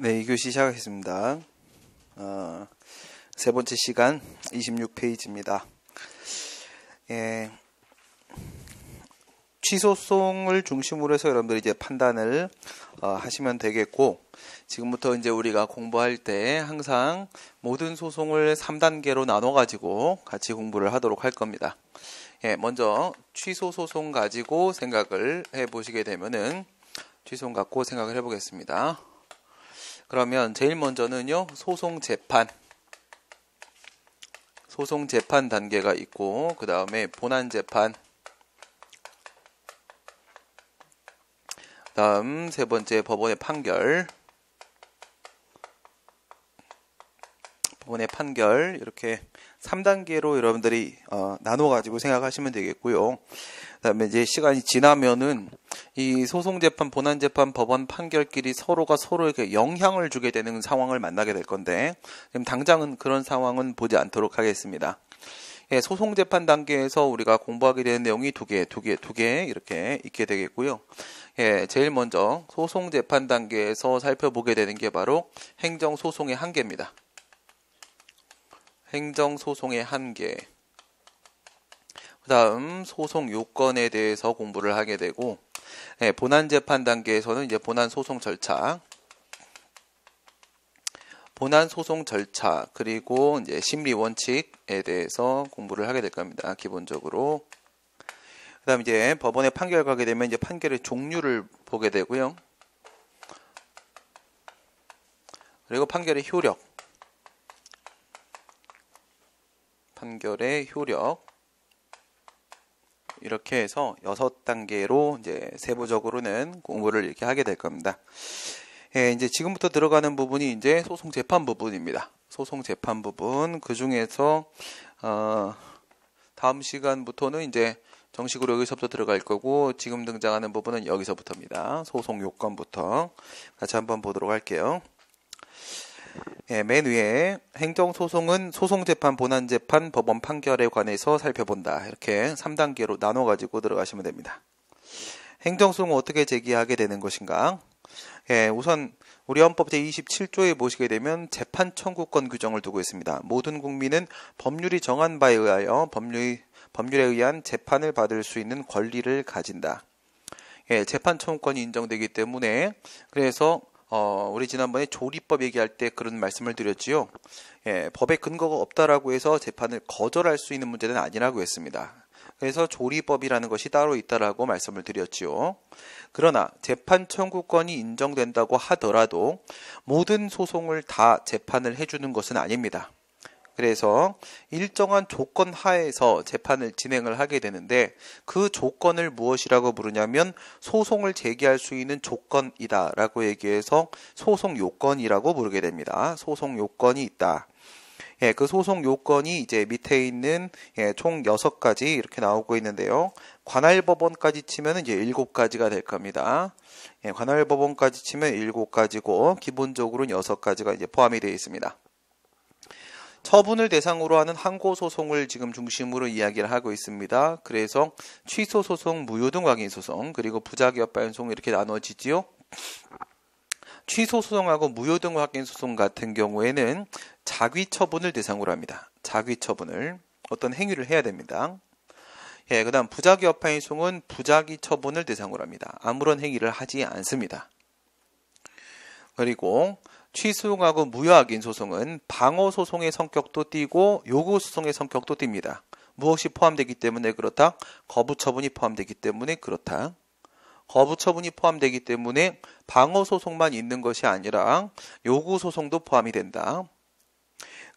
네, 2교시 시작하겠습니다. 세 번째 시간 26페이지입니다. 취소송을 중심으로 해서 여러분들이 이제 판단을 하시면 되겠고, 지금부터 이제 우리가 공부할 때 항상 모든 소송을 3단계로 나눠 가지고 같이 공부를 하도록 할 겁니다. 먼저 취소 소송 가지고 생각을 해 보시게 되면은 취소 갖고 생각을 해 보겠습니다. 그러면 제일 먼저는요, 소송 재판 단계가 있고, 그 다음에 본안 재판, 다음 세 번째 법원의 판결, 이렇게 3단계로 여러분들이 나눠 가지고 생각하시면 되겠고요. 그다음에 이제 시간이 지나면은 이 소송 재판, 본안 재판, 법원 판결끼리 서로가 서로에게 영향을 주게 되는 상황을 만나게 될 건데, 지금 당장은 그런 상황은 보지 않도록 하겠습니다. 소송 재판 단계에서 우리가 공부하게 되는 내용이 두 개 이렇게 있게 되겠고요. 제일 먼저 소송 재판 단계에서 살펴보게 되는 게 바로 행정 소송의 한계입니다. 행정 소송의 한계. 그 다음 소송 요건에 대해서 공부를 하게 되고, 본안 재판 단계에서는 이제 본안 소송 절차, 그리고 이제 심리 원칙에 대해서 공부를 하게 될 겁니다. 기본적으로. 그 다음 이제 법원의 판결 가게 되면 이제 판결의 종류를 보게 되고요. 그리고 판결의 효력. 이렇게 해서 6단계로 이제 세부적으로는 공부를 이렇게 하게 될 겁니다. 이제 지금부터 들어가는 부분이 이제 소송 재판 부분입니다. 소송 재판 부분, 그 중에서 다음 시간부터는 이제 정식으로 여기서부터 들어갈 거고, 지금 등장하는 부분은 여기서부터입니다. 소송 요건부터 같이 한번 보도록 할게요. 맨 위에 행정소송은 소송재판, 본안재판, 법원 판결에 관해서 살펴본다. 이렇게 3단계로 나눠가지고 들어가시면 됩니다. 행정소송은 어떻게 제기하게 되는 것인가? 우선 우리 헌법 제27조에 보시게 되면 재판 청구권 규정을 두고 있습니다. 모든 국민은 법률이 정한 바에 의하여 법률에 의한 재판을 받을 수 있는 권리를 가진다. 재판 청구권이 인정되기 때문에, 그래서 우리 지난번에 조리법 얘기할 때 그런 말씀을 드렸지요. 법에 근거가 없다라고 해서 재판을 거절할 수 있는 문제는 아니라고 했습니다. 그래서 조리법이라는 것이 따로 있다라고 말씀을 드렸지요. 그러나 재판 청구권이 인정된다고 하더라도 모든 소송을 다 재판을 해주는 것은 아닙니다. 그래서 일정한 조건 하에서 재판을 진행을 하게 되는데, 그 조건을 무엇이라고 부르냐면 소송을 제기할 수 있는 조건이다 라고 얘기해서 소송 요건이라고 부르게 됩니다. 소송 요건이 있다. 그 소송 요건이 이제 밑에 있는 총 6가지 이렇게 나오고 있는데요. 관할 법원까지 치면 이제 7가지가 될 겁니다. 관할 법원까지 치면 7가지고 기본적으로는 6가지가 이제 포함이 되어 있습니다. 처분을 대상으로 하는 항고소송을 지금 중심으로 이야기를 하고 있습니다. 그래서 취소소송, 무효등 확인소송, 그리고 부작위협반송 이렇게 나눠지지요. 취소소송하고 무효등 확인소송 같은 경우에는 자귀처분을 대상으로 합니다. 자귀처분을, 어떤 행위를 해야 됩니다. 그 다음 부작위협반송은 부작위처분을 대상으로 합니다. 아무런 행위를 하지 않습니다. 그리고 취소하고 무효확인 소송은 방어소송의 성격도 띠고 요구소송의 성격도 띱니다. 무엇이 포함되기 때문에 그렇다? 거부처분이 포함되기 때문에 그렇다. 거부처분이 포함되기 때문에 방어소송만 있는 것이 아니라 요구소송도 포함이 된다.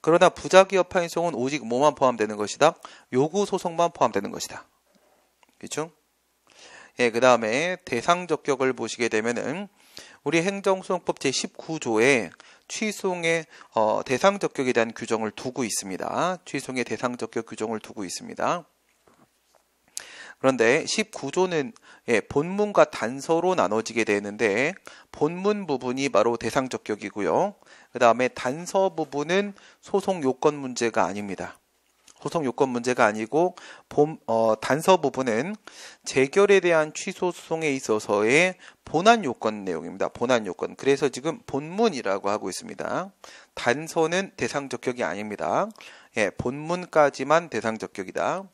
그러나 부작위협반송은 오직 뭐만 포함되는 것이다? 요구소송만 포함되는 것이다. 그렇죠? 그 다음에 대상적격을 보시게 되면은 우리 행정소송법 제19조에 취소의 대상적격에 대한 규정을 두고 있습니다. 취소의 대상적격 규정을 두고 있습니다. 그런데 19조는 본문과 단서로 나눠지게 되는데, 본문 부분이 바로 대상적격이고요. 그 다음에 단서 부분은 소송 요건 문제가 아닙니다. 소송 요건 문제가 아니고 단서 부분은 재결에 대한 취소 소송에 있어서의 본안 요건 내용입니다. 본안 요건. 그래서 지금 본문이라고 하고 있습니다. 단서는 대상 적격이 아닙니다. 예, 본문까지만 대상 적격이다.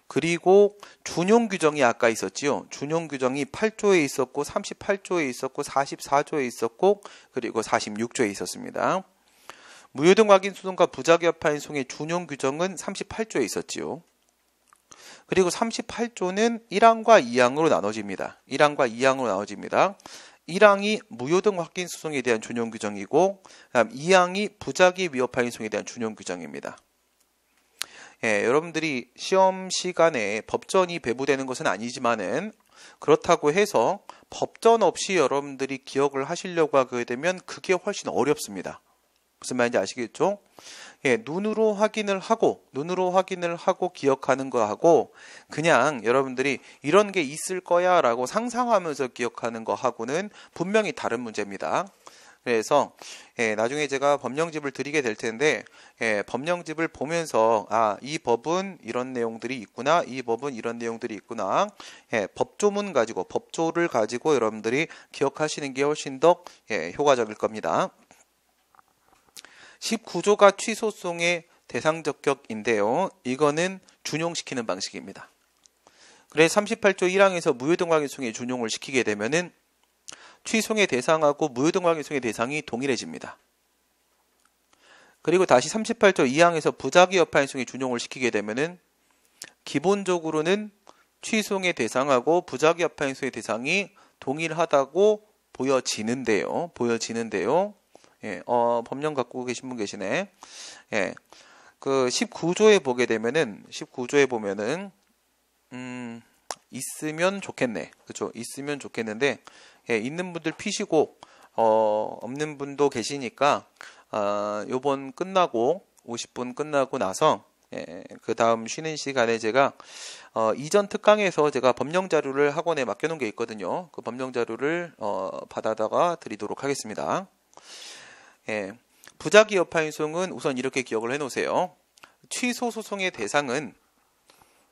그리고 준용 규정이 아까 있었지요. 준용 규정이 8조에 있었고 38조에 있었고 44조에 있었고 그리고 46조에 있었습니다. 무효등 확인 소송과 부작위 파인 소송의 준용 규정은 38조에 있었지요. 그리고 38조는 1항과 2항으로 나눠집니다. 1항과 2항으로 나눠집니다. 1항이 무효등 확인 소송에 대한 준용 규정이고 2항이 부작위 위협 파인 소송에 대한 준용 규정입니다. 예, 여러분들이 시험 시간에 법전이 배부되는 것은 아니지만은 그렇다고 해서 법전 없이 여러분들이 기억을 하시려고 하게 되면 그게 훨씬 어렵습니다. 무슨 말인지 아시겠죠? 예, 눈으로 확인을 하고 기억하는 거하고 그냥 여러분들이 이런 게 있을 거야 라고 상상하면서 기억하는 거하고는 분명히 다른 문제입니다. 그래서 예, 나중에 제가 법령집을 드리게 될 텐데 예, 법령집을 보면서 이 법은 이런 내용들이 있구나, 이 법은 이런 내용들이 있구나, 예, 법조를 가지고 여러분들이 기억하시는 게 훨씬 더 효과적일 겁니다. 19조가 취소송의 대상 적격인데요. 이거는 준용시키는 방식입니다. 그래서 38조 1항에서 무효등 확인 소송에 준용을 시키게 되면은 취소송의 대상하고 무효등 확인 소송의 대상이 동일해집니다. 그리고 다시 38조 2항에서 부작위 여파인 소송에 준용을 시키게 되면은 기본적으로는 취소송의 대상하고 부작위 여파인 소송의 대상이 동일하다고 보여지는데요. 예, 법령 갖고 계신 분 계시네. 예, 그 19조에 보게 되면은, 있으면 좋겠네. 그쵸? 있으면 좋겠는데, 예, 있는 분들 피시고, 없는 분도 계시니까, 요번 끝나고, 50분 끝나고 나서, 예, 그 다음 쉬는 시간에 제가, 이전 특강에서 제가 법령 자료를 학원에 맡겨놓은 게 있거든요. 그 법령 자료를, 받아다가 드리도록 하겠습니다. 예, 부작위 여파인 소송은 우선 이렇게 기억을 해놓으세요. 취소 소송의 대상은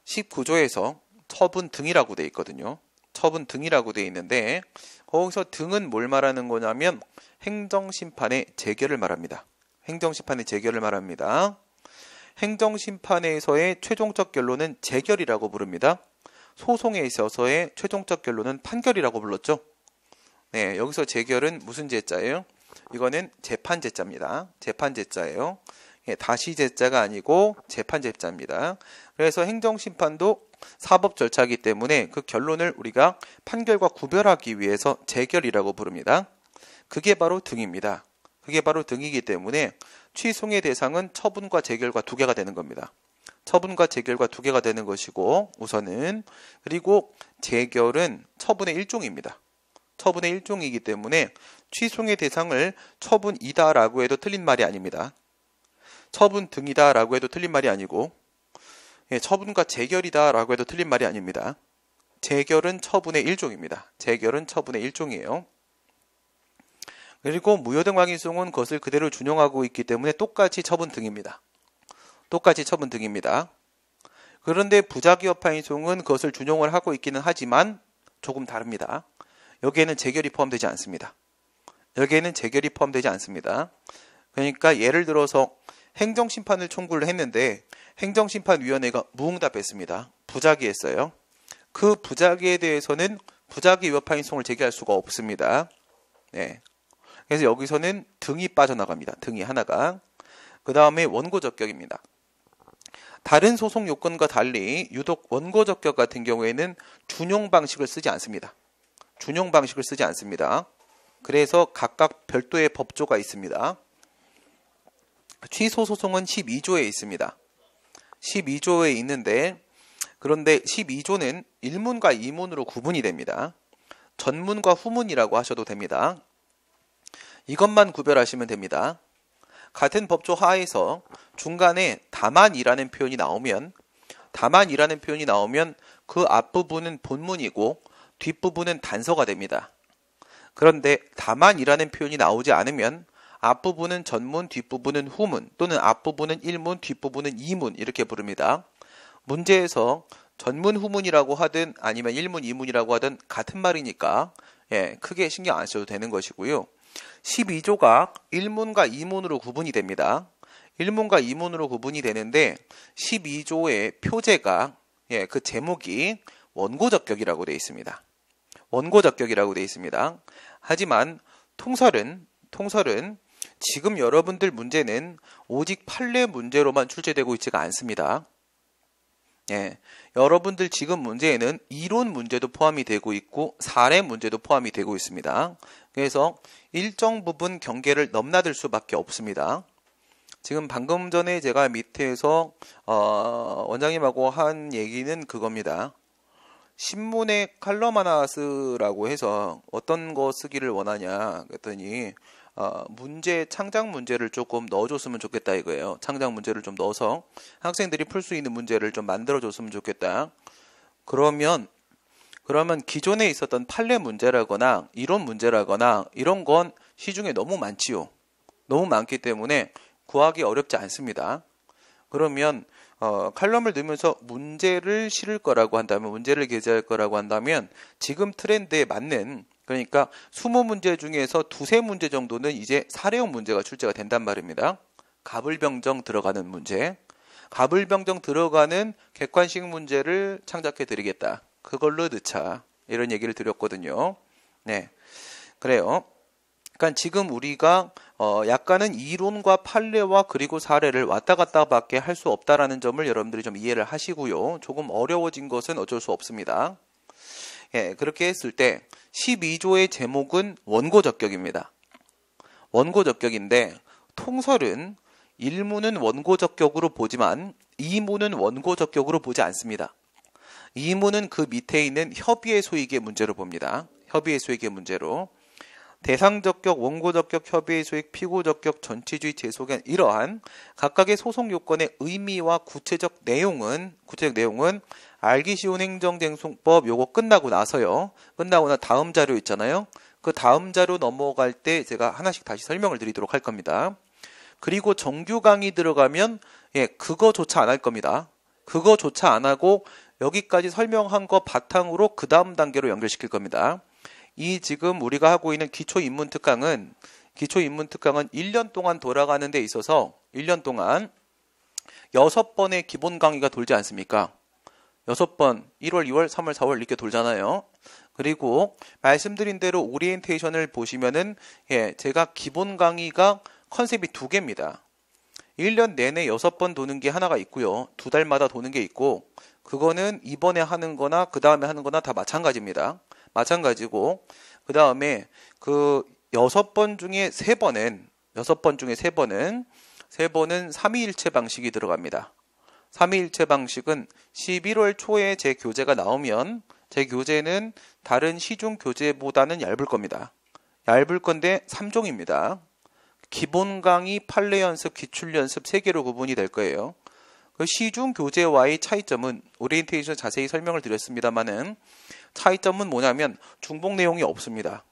19조에서 처분 등이라고 돼 있거든요. 처분 등이라고 돼 있는데 거기서 등은 뭘 말하는 거냐면 행정심판의 재결을 말합니다. 행정심판에서의 최종적 결론은 재결이라고 부릅니다. 소송에 있어서의 최종적 결론은 판결이라고 불렀죠. 네, 여기서 재결은 무슨 제자예요? 이거는 재판제자입니다. 재판제자예요. 예, 다시 제자가 아니고 재판제자입니다. 그래서 행정심판도 사법 절차이기 때문에 그 결론을 우리가 판결과 구별하기 위해서 재결이라고 부릅니다. 그게 바로 등입니다. 그게 바로 등이기 때문에 취소의 대상은 처분과 재결과 두 개가 되는 겁니다. 처분과 재결과 두 개가 되는 것이고 우선은 그리고 재결은 처분의 일종입니다. 처분의 일종이기 때문에 취소의 대상을 처분이다라고 해도 틀린 말이 아닙니다. 처분 등이다라고 해도 틀린 말이 아니고 처분과 재결이다라고 해도 틀린 말이 아닙니다. 재결은 처분의 일종입니다. 재결은 처분의 일종이에요. 그리고 무효등 확인 소송은 그것을 그대로 준용하고 있기 때문에 똑같이 처분 등입니다. 그런데 부작위 여파인 소송은 그것을 준용을 하고 있기는 하지만 조금 다릅니다. 여기에는 재결이 포함되지 않습니다. 그러니까 예를 들어서 행정심판을 청구를 했는데 행정심판위원회가 무응답했습니다. 부작위했어요. 그 부작위에 대해서는 부작위 위협파인 소송을 제기할 수가 없습니다. 네. 그래서 여기서는 등이 빠져나갑니다. 등이 하나가. 그 다음에 원고적격입니다. 다른 소송 요건과 달리 유독 원고적격 같은 경우에는 준용 방식을 쓰지 않습니다. 그래서 각각 별도의 법조가 있습니다. 취소 소송은 12조에 있습니다. 12조에 있는데 그런데 12조는 1문과 2문으로 구분이 됩니다. 전문과 후문이라고 하셔도 됩니다. 이것만 구별하시면 됩니다. 같은 법조 하에서 중간에 다만이라는 표현이 나오면 그 앞부분은 본문이고 뒷부분은 단서가 됩니다. 그런데 다만이라는 표현이 나오지 않으면 앞부분은 전문, 뒷부분은 후문, 또는 앞부분은 1문, 뒷부분은 2문 이렇게 부릅니다. 문제에서 전문, 후문이라고 하든 아니면 1문, 2문이라고 하든 같은 말이니까 크게 신경 안 써도 되는 것이고요. 12조가 1문과 2문으로 구분이 됩니다. 1문과 2문으로 구분이 되는데 12조의 표제가 그 제목이 원고적격이라고 되어 있습니다. 원고적격이라고 되어 있습니다. 하지만 통설은 지금 여러분들 문제는 오직 판례 문제로만 출제되고 있지가 않습니다. 여러분들 지금 문제에는 이론 문제도 포함이 되고 있고 사례 문제도 포함이 되고 있습니다. 그래서 일정 부분 경계를 넘나들 수밖에 없습니다. 지금 방금 전에 제가 밑에서 원장님하고 한 얘기는 그겁니다. 신문에 칼럼 하나 쓰라고 해서 어떤 거 쓰기를 원하냐 그랬더니 창작 문제를 조금 넣어줬으면 좋겠다 이거예요. 창작 문제를 좀 넣어서 학생들이 풀 수 있는 문제를 좀 만들어줬으면 좋겠다. 그러면 기존에 있었던 판례 문제라거나 이론 문제라거나 이런 건 시중에 너무 많지요. 너무 많기 때문에 구하기 어렵지 않습니다. 그러면 칼럼을 넣으면서 문제를 실을 거라고 한다면, 문제를 게재할 거라고 한다면 지금 트렌드에 맞는, 그러니까 20문제 중에서 2-3문제 정도는 이제 사례형 문제가 출제가 된단 말입니다. 가불병정 들어가는 문제, 가불병정 들어가는 객관식 문제를 창작해 드리겠다. 그걸로 넣자. 이런 얘기를 드렸거든요. 그래요. 그러니까 지금 우리가 약간은 이론과 판례와 그리고 사례를 왔다 갔다 밖에 할 수 없다라는 점을 여러분들이 좀 이해를 하시고요. 조금 어려워진 것은 어쩔 수 없습니다. 그렇게 했을 때 12조의 제목은 원고적격입니다. 원고적격인데 통설은 1문은 원고적격으로 보지만 2문은 원고적격으로 보지 않습니다. 2문은 그 밑에 있는 협의의 소익의 문제로 봅니다. 협의의 소익의 문제로. 대상적격, 원고적격, 협의의 소익, 피고적격, 전치주의, 재소견 이러한 각각의 소송 요건의 의미와 구체적 내용은 알기 쉬운 행정쟁송법 요거 끝나고 나서요. 끝나고 나 다음 자료 있잖아요. 그 다음 자료 넘어갈 때 제가 하나씩 다시 설명을 드리도록 할 겁니다. 그리고 정규 강의 들어가면 그거조차 안 할 겁니다. 그거조차 안 하고 여기까지 설명한 거 바탕으로 그 다음 단계로 연결시킬 겁니다. 이 지금 우리가 하고 있는 기초인문특강은 1년 동안 돌아가는 데 있어서 1년 동안 6번의 기본 강의가 돌지 않습니까? 6번 1월, 2월, 3월, 4월 이렇게 돌잖아요. 그리고 말씀드린 대로 오리엔테이션을 보시면은 제가 기본 강의가 컨셉이 2개입니다. 1년 내내 6번 도는 게 하나가 있고요. 2달마다 도는 게 있고 그거는 이번에 하는 거나 그 다음에 하는 거나 다 마찬가지입니다. 마찬가지고 그 다음에 그 6번 중에 3번은 3위일체 방식이 들어갑니다. 3위일체 방식은 11월 초에 제 교재가 나오면 제 교재는 다른 시중 교재보다는 얇을 겁니다. 얇을 건데 3종입니다. 기본 강의, 판례 연습, 기출 연습 3개로 구분이 될 거예요. 그 시중 교재와의 차이점은 오리엔테이션 자세히 설명을 드렸습니다만은 차이점은 뭐냐면 중복 내용이 없습니다.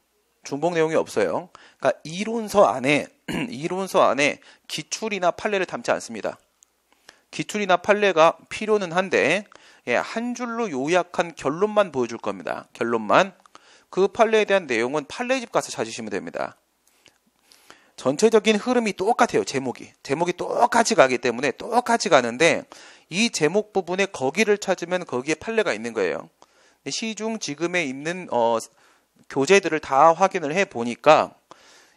중복 내용이 없어요. 그러니까 이론서 안에 기출이나 판례를 담지 않습니다. 기출이나 판례가 필요는 한데 한 줄로 요약한 결론만 보여줄 겁니다. 결론만. 그 판례에 대한 내용은 판례집 가서 찾으시면 됩니다. 전체적인 흐름이 똑같아요. 제목이 똑같이 가기 때문에 똑같이 가는데 이 제목 부분에 거기를 찾으면 거기에 판례가 있는 거예요. 시중 지금에 있는 교재들을 다 확인을 해 보니까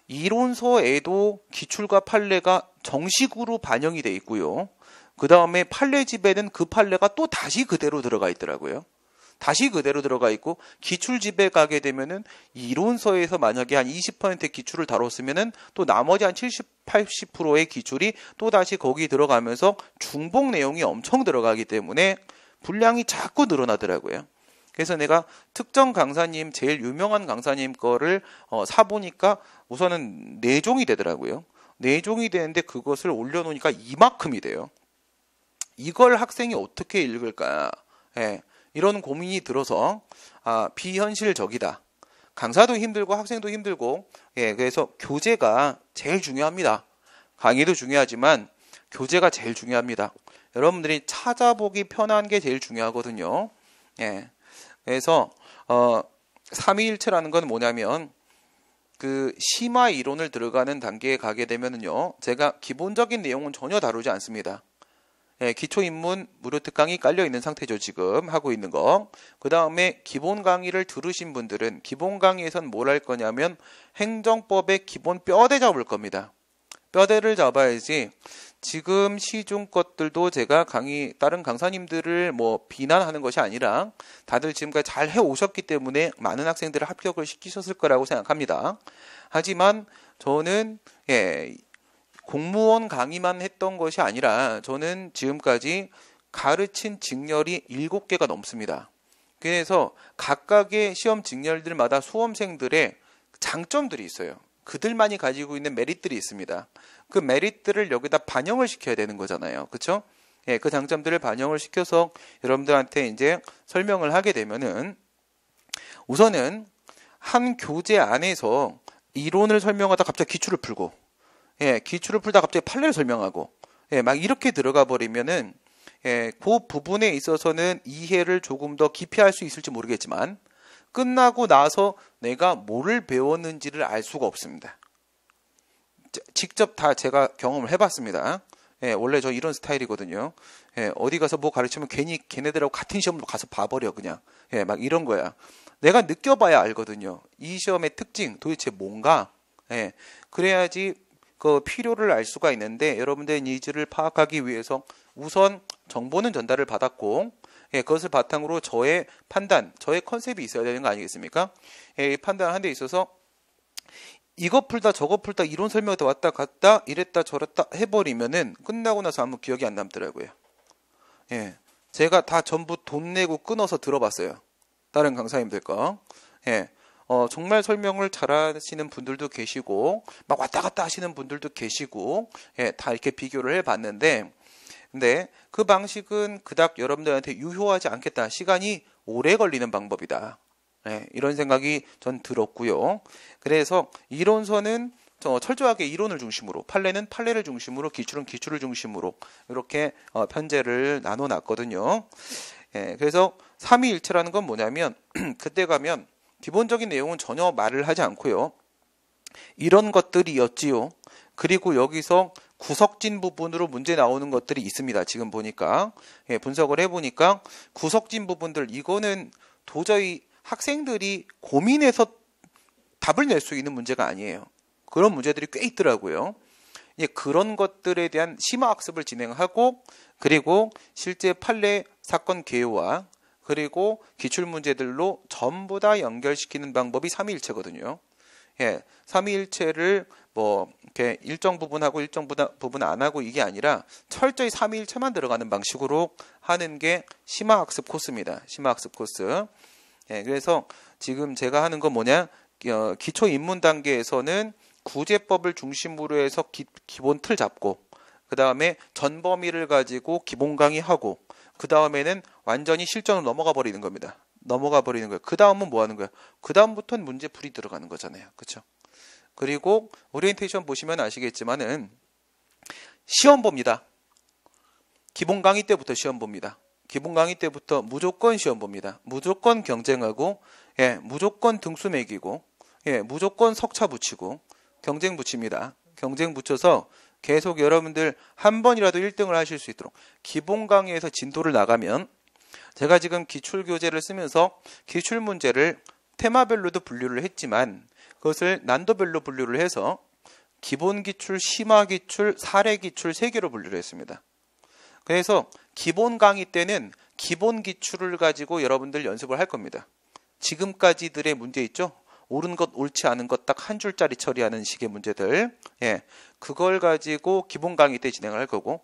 이론서에도 기출과 판례가 정식으로 반영이 돼 있고요. 그 다음에 판례집에는 그 판례가 또 다시 그대로 들어가 있더라고요. 다시 그대로 들어가 있고 기출집에 가게 되면은 이론서에서 만약에 한 20%의 기출을 다뤘으면은 또 나머지 한 70, 80%의 기출이 또 다시 거기 들어가면서 중복 내용이 엄청 들어가기 때문에 분량이 자꾸 늘어나더라고요. 그래서 내가 특정 강사님, 제일 유명한 강사님 거를 사보니까 우선은 4종이 되더라고요. 4종이 되는데 그것을 올려놓으니까 이만큼이 돼요. 이걸 학생이 어떻게 읽을까? 이런 고민이 들어서 비현실적이다. 강사도 힘들고 학생도 힘들고, 그래서 교재가 제일 중요합니다. 강의도 중요하지만 교재가 제일 중요합니다. 여러분들이 찾아보기 편한 게 제일 중요하거든요. 그래서 3위일체라는 건 뭐냐면 그 심화 이론을 들어가는 단계에 가게 되면은요, 제가 기본적인 내용은 전혀 다루지 않습니다. 기초 입문 무료 특강이 깔려 있는 상태죠. 지금 하고 있는 거. 그 다음에 기본 강의를 들으신 분들은 기본 강의에선 뭘 할 거냐면 행정법의 기본 뼈대 잡을 겁니다. 뼈대를 잡아야지. 지금 시중 것들도 제가 다른 강사님들을 뭐 비난하는 것이 아니라 다들 지금까지 잘 해오셨기 때문에 많은 학생들을 합격을 시키셨을 거라고 생각합니다. 하지만 저는 공무원 강의만 했던 것이 아니라 저는 지금까지 가르친 직렬이 7개가 넘습니다. 그래서 각각의 시험 직렬들마다 수험생들의 장점들이 있어요. 그들만이 가지고 있는 메리트들이 있습니다. 그 메리트를 여기다 반영을 시켜야 되는 거잖아요. 그렇죠? 그 장점들을 반영을 시켜서 여러분들한테 이제 설명을 하게 되면은 우선은 한 교재 안에서 이론을 설명하다 갑자기 기출을 풀고 기출을 풀다 갑자기 판례를 설명하고 막 이렇게 들어가 버리면은 그 부분에 있어서는 이해를 조금 더 깊이 할 수 있을지 모르겠지만 끝나고 나서 내가 뭐를 배웠는지를 알 수가 없습니다. 직접 다 제가 경험을 해봤습니다. 원래 저 이런 스타일이거든요. 어디 가서 뭐 가르치면 괜히 걔네들하고 같은 시험으로 가서 봐버려 그냥. 막 이런 거야. 내가 느껴봐야 알거든요. 이 시험의 특징 도대체 뭔가. 그래야지 그 필요를 알 수가 있는데 여러분들의 니즈를 파악하기 위해서 우선 정보는 전달을 받았고 그것을 바탕으로 저의 판단, 저의 컨셉이 있어야 되는 거 아니겠습니까? 이 판단하는 데 있어서 이거 풀다 저거 풀다 이론 설명도 왔다 갔다 이랬다 저랬다 해버리면은 끝나고 나서 아무 기억이 안 남더라고요. 제가 다 전부 돈 내고 끊어서 들어봤어요. 다른 강사님들 거. 정말 설명을 잘하시는 분들도 계시고 막 왔다 갔다 하시는 분들도 계시고 다 이렇게 비교를 해봤는데 근데 그 방식은 그닥 여러분들한테 유효하지 않겠다. 시간이 오래 걸리는 방법이다. 이런 생각이 전 들었고요. 그래서 이론서는 철저하게 이론을 중심으로, 판례는 판례를 중심으로, 기출은 기출을 중심으로 이렇게 편제를 나눠놨거든요. 그래서 삼위일체라는 건 뭐냐면 그때 가면 기본적인 내용은 전혀 말을 하지 않고요. 이런 것들이었지요. 그리고 여기서 구석진 부분으로 문제 나오는 것들이 있습니다. 지금 보니까 분석을 해보니까 구석진 부분들 이거는 도저히 학생들이 고민해서 답을 낼 수 있는 문제가 아니에요. 그런 문제들이 꽤 있더라고요. 그런 것들에 대한 심화학습을 진행하고 그리고 실제 판례 사건 개요와 그리고 기출문제들로 전부 다 연결시키는 방법이 삼위일체거든요. 삼위일체를 뭐 이렇게 일정 부분하고 일정 부분 안 하고 이게 아니라 철저히 삼위일체만 들어가는 방식으로 하는 게 심화학습 코스입니다. 심화학습 코스. 그래서 지금 제가 하는 건 뭐냐? 기초 입문 단계에서는 구제법을 중심으로 해서 기본 틀 잡고 그 다음에 전범위를 가지고 기본 강의하고 그 다음에는 완전히 실전으로 넘어가 버리는 겁니다. 넘어가 버리는 거예요. 그 다음은 뭐 하는 거예요? 그 다음부터는 문제풀이 들어가는 거잖아요. 그렇죠? 그리고 오리엔테이션 보시면 아시겠지만은 시험 봅니다. 기본 강의 때부터 시험 봅니다. 기본 강의 때부터 무조건 시험 봅니다. 무조건 경쟁하고 무조건 등수 매기고 무조건 석차 붙이고 경쟁 붙입니다. 경쟁 붙여서 계속 여러분들 한 번이라도 1등을 하실 수 있도록 기본 강의에서 진도를 나가면 제가 지금 기출교재를 쓰면서 기출문제를 테마별로도 분류를 했지만 그것을 난도별로 분류를 해서 기본기출, 심화기출, 사례기출 3개로 분류를 했습니다. 그래서 기본 강의 때는 기본 기출을 가지고 여러분들 연습을 할 겁니다. 지금까지들의 문제 있죠? 옳은 것, 옳지 않은 것 딱 한 줄짜리 처리하는 식의 문제들. 그걸 가지고 기본 강의 때 진행을 할 거고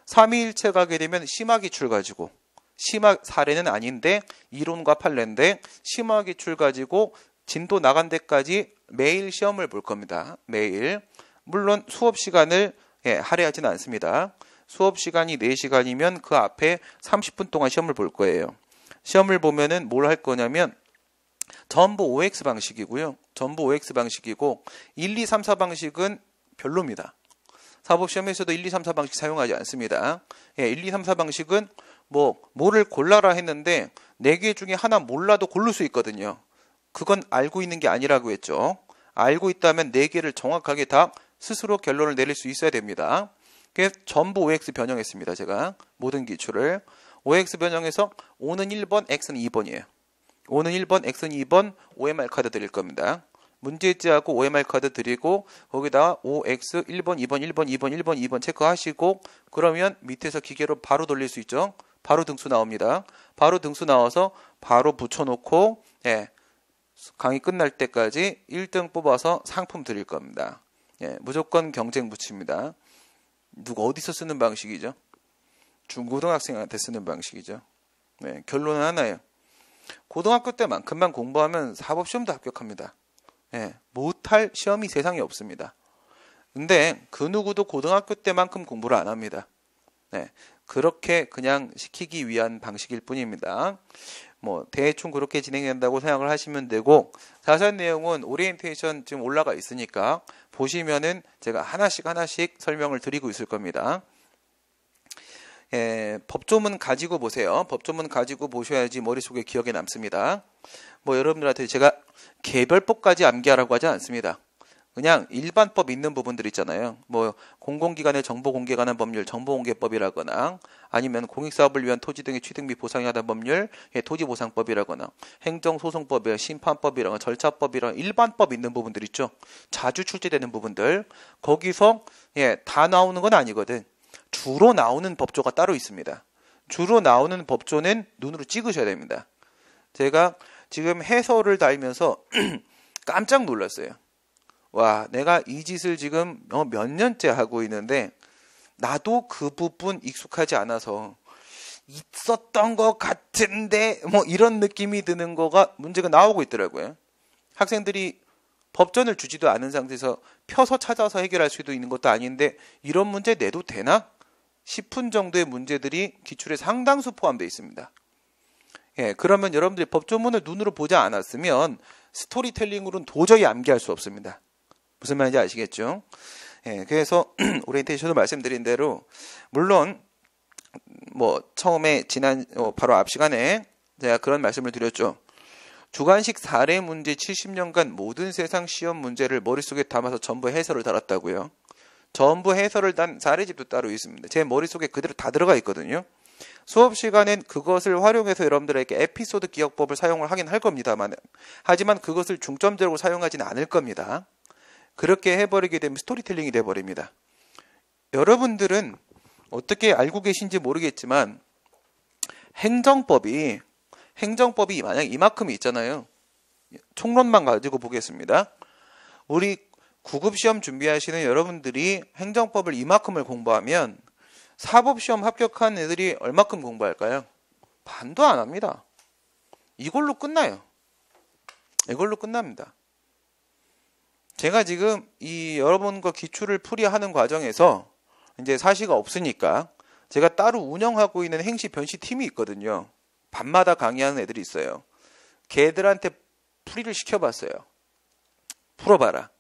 3위일체 가게 되면 심화기출 가지고 심화 사례는 아닌데 이론과 판례인데 심화기출 가지고 진도 나간 데까지 매일 시험을 볼 겁니다. 매일. 물론 수업 시간을 할애하지는 않습니다. 수업 시간이 4시간이면 그 앞에 30분 동안 시험을 볼 거예요. 시험을 보면은 뭘 할 거냐면 전부 OX 방식이고요. 전부 OX 방식이고 1, 2, 3, 4 방식은 별로입니다. 사법시험에서도 1, 2, 3, 4 방식 사용하지 않습니다. 1, 2, 3, 4 방식은 뭐를 골라라 했는데 4개 중에 하나 몰라도 고를 수 있거든요. 그건 알고 있는 게 아니라고 했죠. 알고 있다면 4개를 정확하게 다 스스로 결론을 내릴 수 있어야 됩니다. 그래서 전부 OX 변형했습니다. 제가 모든 기출을 OX 변형해서 O는 1번, X는 2번이에요. O는 1번, X는 2번 OMR 카드 드릴 겁니다. 문제지하고 OMR 카드 드리고 거기다가 OX 1번, 2번, 1번, 2번, 1번, 2번 체크하시고 그러면 밑에서 기계로 바로 돌릴 수 있죠. 바로 등수 나옵니다. 바로 등수 나와서 바로 붙여놓고 강의 끝날 때까지 1등 뽑아서 상품 드릴 겁니다. 무조건 경쟁 붙입니다. 누가 어디서 쓰는 방식이죠? 중고등학생한테 쓰는 방식이죠. 결론은 하나예요. 고등학교 때만큼만 공부하면 사법시험도 합격합니다. 못할 시험이 세상에 없습니다. 근데 그 누구도 고등학교 때만큼 공부를 안 합니다. 그렇게 그냥 시키기 위한 방식일 뿐입니다. 대충 그렇게 진행된다고 생각을 하시면 되고 자세한 내용은 오리엔테이션 지금 올라가 있으니까 보시면은 제가 하나씩 설명을 드리고 있을 겁니다. 법조문 가지고 보세요. 법조문 가지고 보셔야지 머릿속에 기억에 남습니다. 여러분들한테 제가 개별법까지 암기하라고 하지 않습니다. 그냥 일반법 있는 부분들 있잖아요. 공공기관의 정보공개 관한 법률, 정보공개법이라거나 아니면 공익사업을 위한 토지 등의 취득 및 보상에 관한 법률, 토지보상법이라거나 행정소송법이나 심판법이라거나 절차법이라거나 일반법 있는 부분들 있죠. 자주 출제되는 부분들. 거기서 다 나오는 건 아니거든. 주로 나오는 법조가 따로 있습니다. 주로 나오는 법조는 눈으로 찍으셔야 됩니다. 제가 지금 해설을 달면서 깜짝 놀랐어요. 와, 내가 이 짓을 지금 몇 년째 하고 있는데 나도 그 부분 익숙하지 않아서 있었던 것 같은데 이런 느낌이 드는 거가 문제가 나오고 있더라고요. 학생들이 법전을 주지도 않은 상태에서 펴서 찾아서 해결할 수도 있는 것도 아닌데 이런 문제 내도 되나 싶은 정도의 문제들이 기출에 상당수 포함되어 있습니다. 그러면 여러분들이 법조문을 눈으로 보지 않았으면 스토리텔링으로는 도저히 암기할 수 없습니다. 무슨 말인지 아시겠죠? 그래서 오리엔테이션도 말씀드린 대로 물론 처음에 바로 앞 시간에 제가 그런 말씀을 드렸죠. 주관식 사례 문제 70년간 모든 세상 시험 문제를 머릿속에 담아서 전부 해설을 달았다고요. 전부 해설을 단 사례집도 따로 있습니다. 제 머릿속에 그대로 다 들어가 있거든요. 수업 시간엔 그것을 활용해서 여러분들에게 에피소드 기억법을 사용을 하긴 할 겁니다만 하지만 그것을 중점적으로 사용하지는 않을 겁니다. 그렇게 해버리게 되면 스토리텔링이 돼버립니다. 여러분들은 어떻게 알고 계신지 모르겠지만 행정법이 만약 이만큼이 있잖아요. 총론만 가지고 보겠습니다. 우리 9급 시험 준비하시는 여러분들이 행정법을 이만큼을 공부하면 사법시험 합격한 애들이 얼마큼 공부할까요? 반도 안 합니다. 이걸로 끝나요. 이걸로 끝납니다. 제가 지금 이 여러분과 기출을 풀이하는 과정에서 이제 사시가 없으니까 제가 따로 운영하고 있는 행시 변시 팀이 있거든요. 밤마다 강의하는 애들이 있어요. 걔들한테 풀이를 시켜봤어요. 풀어봐라.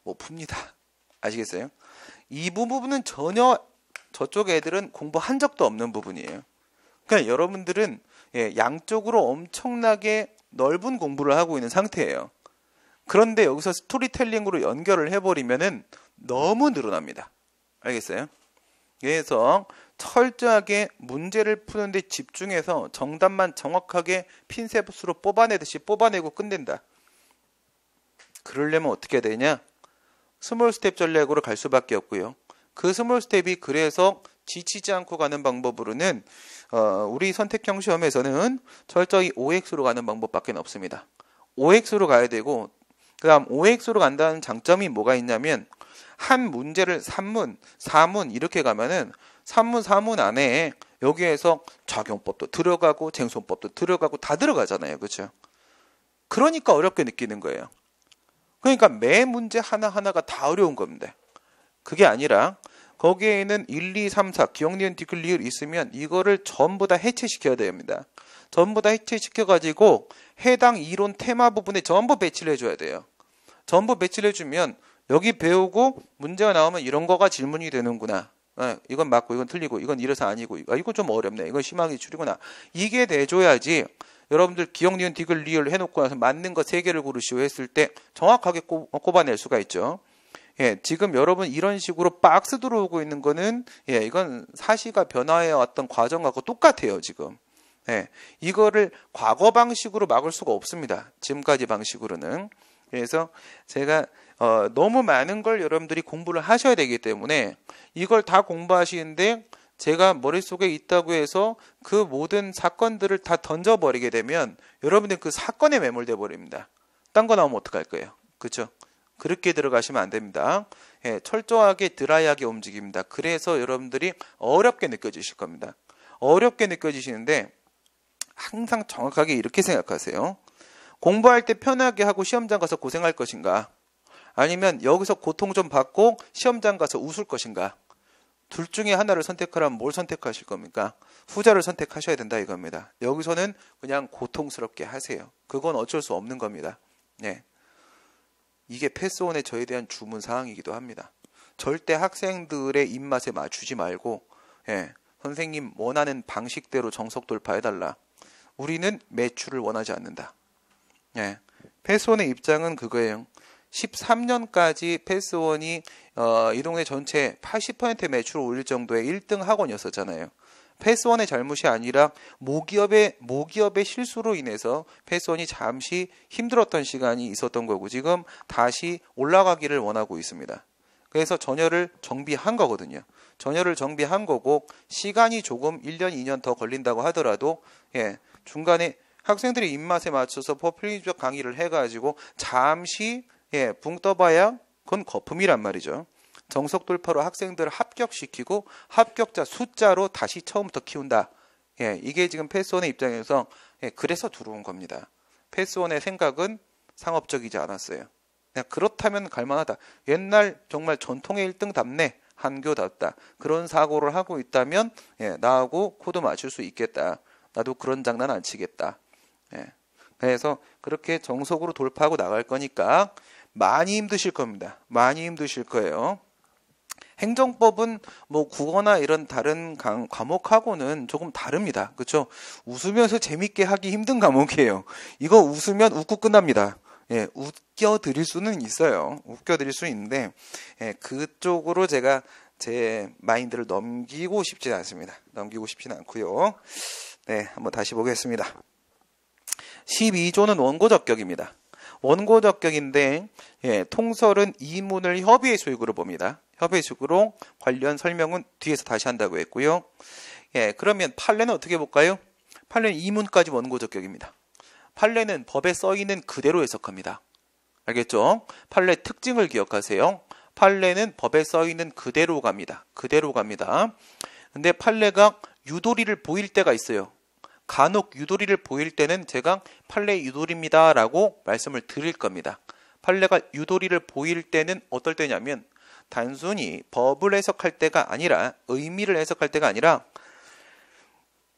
못 풉니다. 아시겠어요? 이 부분은 전혀 저쪽 애들은 공부한 적도 없는 부분이에요. 그러니까 여러분들은 양쪽으로 엄청나게 넓은 공부를 하고 있는 상태예요. 그런데 여기서 스토리텔링으로 연결을 해버리면은 너무 늘어납니다. 알겠어요? 그래서 철저하게 문제를 푸는데 집중해서 정답만 정확하게 핀셋으로 뽑아내듯이 뽑아내고 끝낸다. 그러려면 어떻게 해야 되냐? 스몰 스텝 전략으로 갈 수밖에 없고요. 그 스몰 스텝이 그래서 지치지 않고 가는 방법으로는 우리 선택형 시험에서는 철저히 OX로 가는 방법밖에 없습니다. OX로 가야 되고 그 다음 OX로 간다는 장점이 뭐가 있냐면 한 문제를 3문, 4문 이렇게 가면은 3문, 4문 안에 여기에서 적용법도 들어가고 쟁송법도 들어가고 다 들어가잖아요. 그렇죠? 그러니까 어렵게 느끼는 거예요. 그러니까 매 문제 하나하나가 다 어려운 겁니다. 그게 아니라 거기에는 1, 2, 3, 4 기억, 니은, 디귿, 리을 있으면 이거를 전부 다 해체시켜야 됩니다. 전부 다 해체시켜가지고 해당 이론 테마 부분에 전부 배치를 해줘야 돼요. 전부 배치를 해주면 여기 배우고 문제가 나오면 이런 거가 질문이 되는구나. 이건 맞고 이건 틀리고 이건 이래서 아니고 이거 좀 어렵네. 이건 심하게 추리구나. 이게 돼줘야지 여러분들 기억, 니은, 디귿, 리을 해놓고 나서 맞는 거 3개를 고르시오 했을 때 정확하게 꼽아낼 수가 있죠. 예, 지금 여러분 이런 식으로 박스 들어오고 있는 거는 이건 사시가 변화해 왔던 과정하고 똑같아요, 지금. 예, 이거를 과거 방식으로 막을 수가 없습니다. 지금까지 방식으로는. 그래서 제가 너무 많은 걸 여러분들이 공부를 하셔야 되기 때문에 이걸 다 공부하시는데 제가 머릿속에 있다고 해서 그 모든 사건들을 다 던져버리게 되면 여러분들 그 사건에 매몰돼 버립니다. 딴 거 나오면 어떡할 거예요? 그렇죠? 그렇게 들어가시면 안 됩니다. 예, 철저하게 드라이하게 움직입니다. 그래서 여러분들이 어렵게 느껴지실 겁니다. 어렵게 느껴지시는데 항상 정확하게 이렇게 생각하세요. 공부할 때 편하게 하고 시험장 가서 고생할 것인가? 아니면 여기서 고통 좀 받고 시험장 가서 웃을 것인가? 둘 중에 하나를 선택하라면 뭘 선택하실 겁니까? 후자를 선택하셔야 된다 이겁니다. 여기서는 그냥 고통스럽게 하세요. 그건 어쩔 수 없는 겁니다. 네. 이게 패스원의 저에 대한 주문 사항이기도 합니다. 절대 학생들의 입맛에 맞추지 말고 선생님 원하는 방식대로 정석 돌파해달라. 우리는 매출을 원하지 않는다. 패스원의 입장은 그거예요. 13년까지 패스원이 이 동네 전체 80% 매출을 올릴 정도의 1등 학원이었었잖아요. 패스원의 잘못이 아니라 모기업의 실수로 인해서 패스원이 잠시 힘들었던 시간이 있었던 거고 지금 다시 올라가기를 원하고 있습니다. 그래서 전열을 정비한 거거든요. 전열을 정비한 거고 시간이 조금 1년, 2년 더 걸린다고 하더라도 중간에 학생들의 입맛에 맞춰서 퍼플리적 강의를 해가지고 잠시 붕 떠봐야 그건 거품이란 말이죠. 정석 돌파로 학생들을 합격시키고 합격자 숫자로 다시 처음부터 키운다. 이게 지금 패스원의 입장에서 그래서 들어온 겁니다. 패스원의 생각은 상업적이지 않았어요. 그냥 그렇다면 갈만하다. 옛날 정말 전통의 1등답네. 한교답다. 그런 사고를 하고 있다면 나하고 코드 맞출 수 있겠다. 나도 그런 장난 안 치겠다. 그래서 그렇게 정석으로 돌파하고 나갈 거니까 많이 힘드실 겁니다. 많이 힘드실 거예요. 행정법은 뭐 국어나 이런 다른 과목하고는 조금 다릅니다. 그렇죠? 웃으면서 재밌게 하기 힘든 과목이에요. 이거 웃으면 웃고 끝납니다. 웃겨드릴 수는 있어요. 웃겨드릴 수 있는데 그쪽으로 제가 제 마인드를 넘기고 싶지는 않습니다. 넘기고 싶지는 않고요. 한번 다시 보겠습니다. 12조는 원고적격입니다. 원고적격인데 통설은 이문을 협의의 소익으로 봅니다. 협의의 소익으로 관련 설명은 뒤에서 다시 한다고 했고요. 그러면 판례는 어떻게 볼까요? 판례는 이문까지 원고적격입니다. 판례는 법에 써있는 그대로 해석합니다. 알겠죠? 판례 특징을 기억하세요. 판례는 법에 써있는 그대로 갑니다. 그대로 갑니다. 근데 판례가 유도리를 보일 때가 있어요. 간혹 유도리를 보일 때는 제가 판례 유도리입니다 라고 말씀을 드릴 겁니다. 판례가 유도리를 보일 때는 어떨 때냐면 단순히 법을 해석할 때가 아니라 의미를 해석할 때가 아니라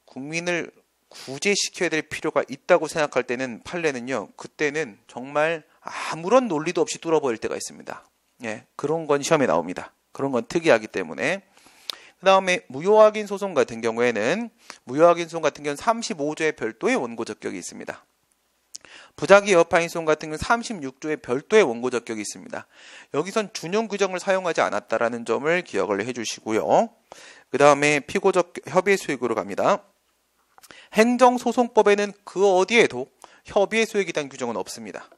국민을 구제시켜야 될 필요가 있다고 생각할 때는 판례는요. 그때는 정말 아무런 논리도 없이 뚫어버릴 때가 있습니다. 그런 건 시험에 나옵니다. 그런 건 특이하기 때문에. 그 다음에 무효확인 소송 같은 경우에는 35조의 별도의 원고적격이 있습니다. 부작위 여파인 소송 같은 경우는 36조의 별도의 원고적격이 있습니다. 여기선 준용 규정을 사용하지 않았다라는 점을 기억을 해주시고요. 그 다음에 피고적 협의의 소익으로 갑니다. 행정소송법에는 그 어디에도 협의의 소익에 대한 규정은 없습니다.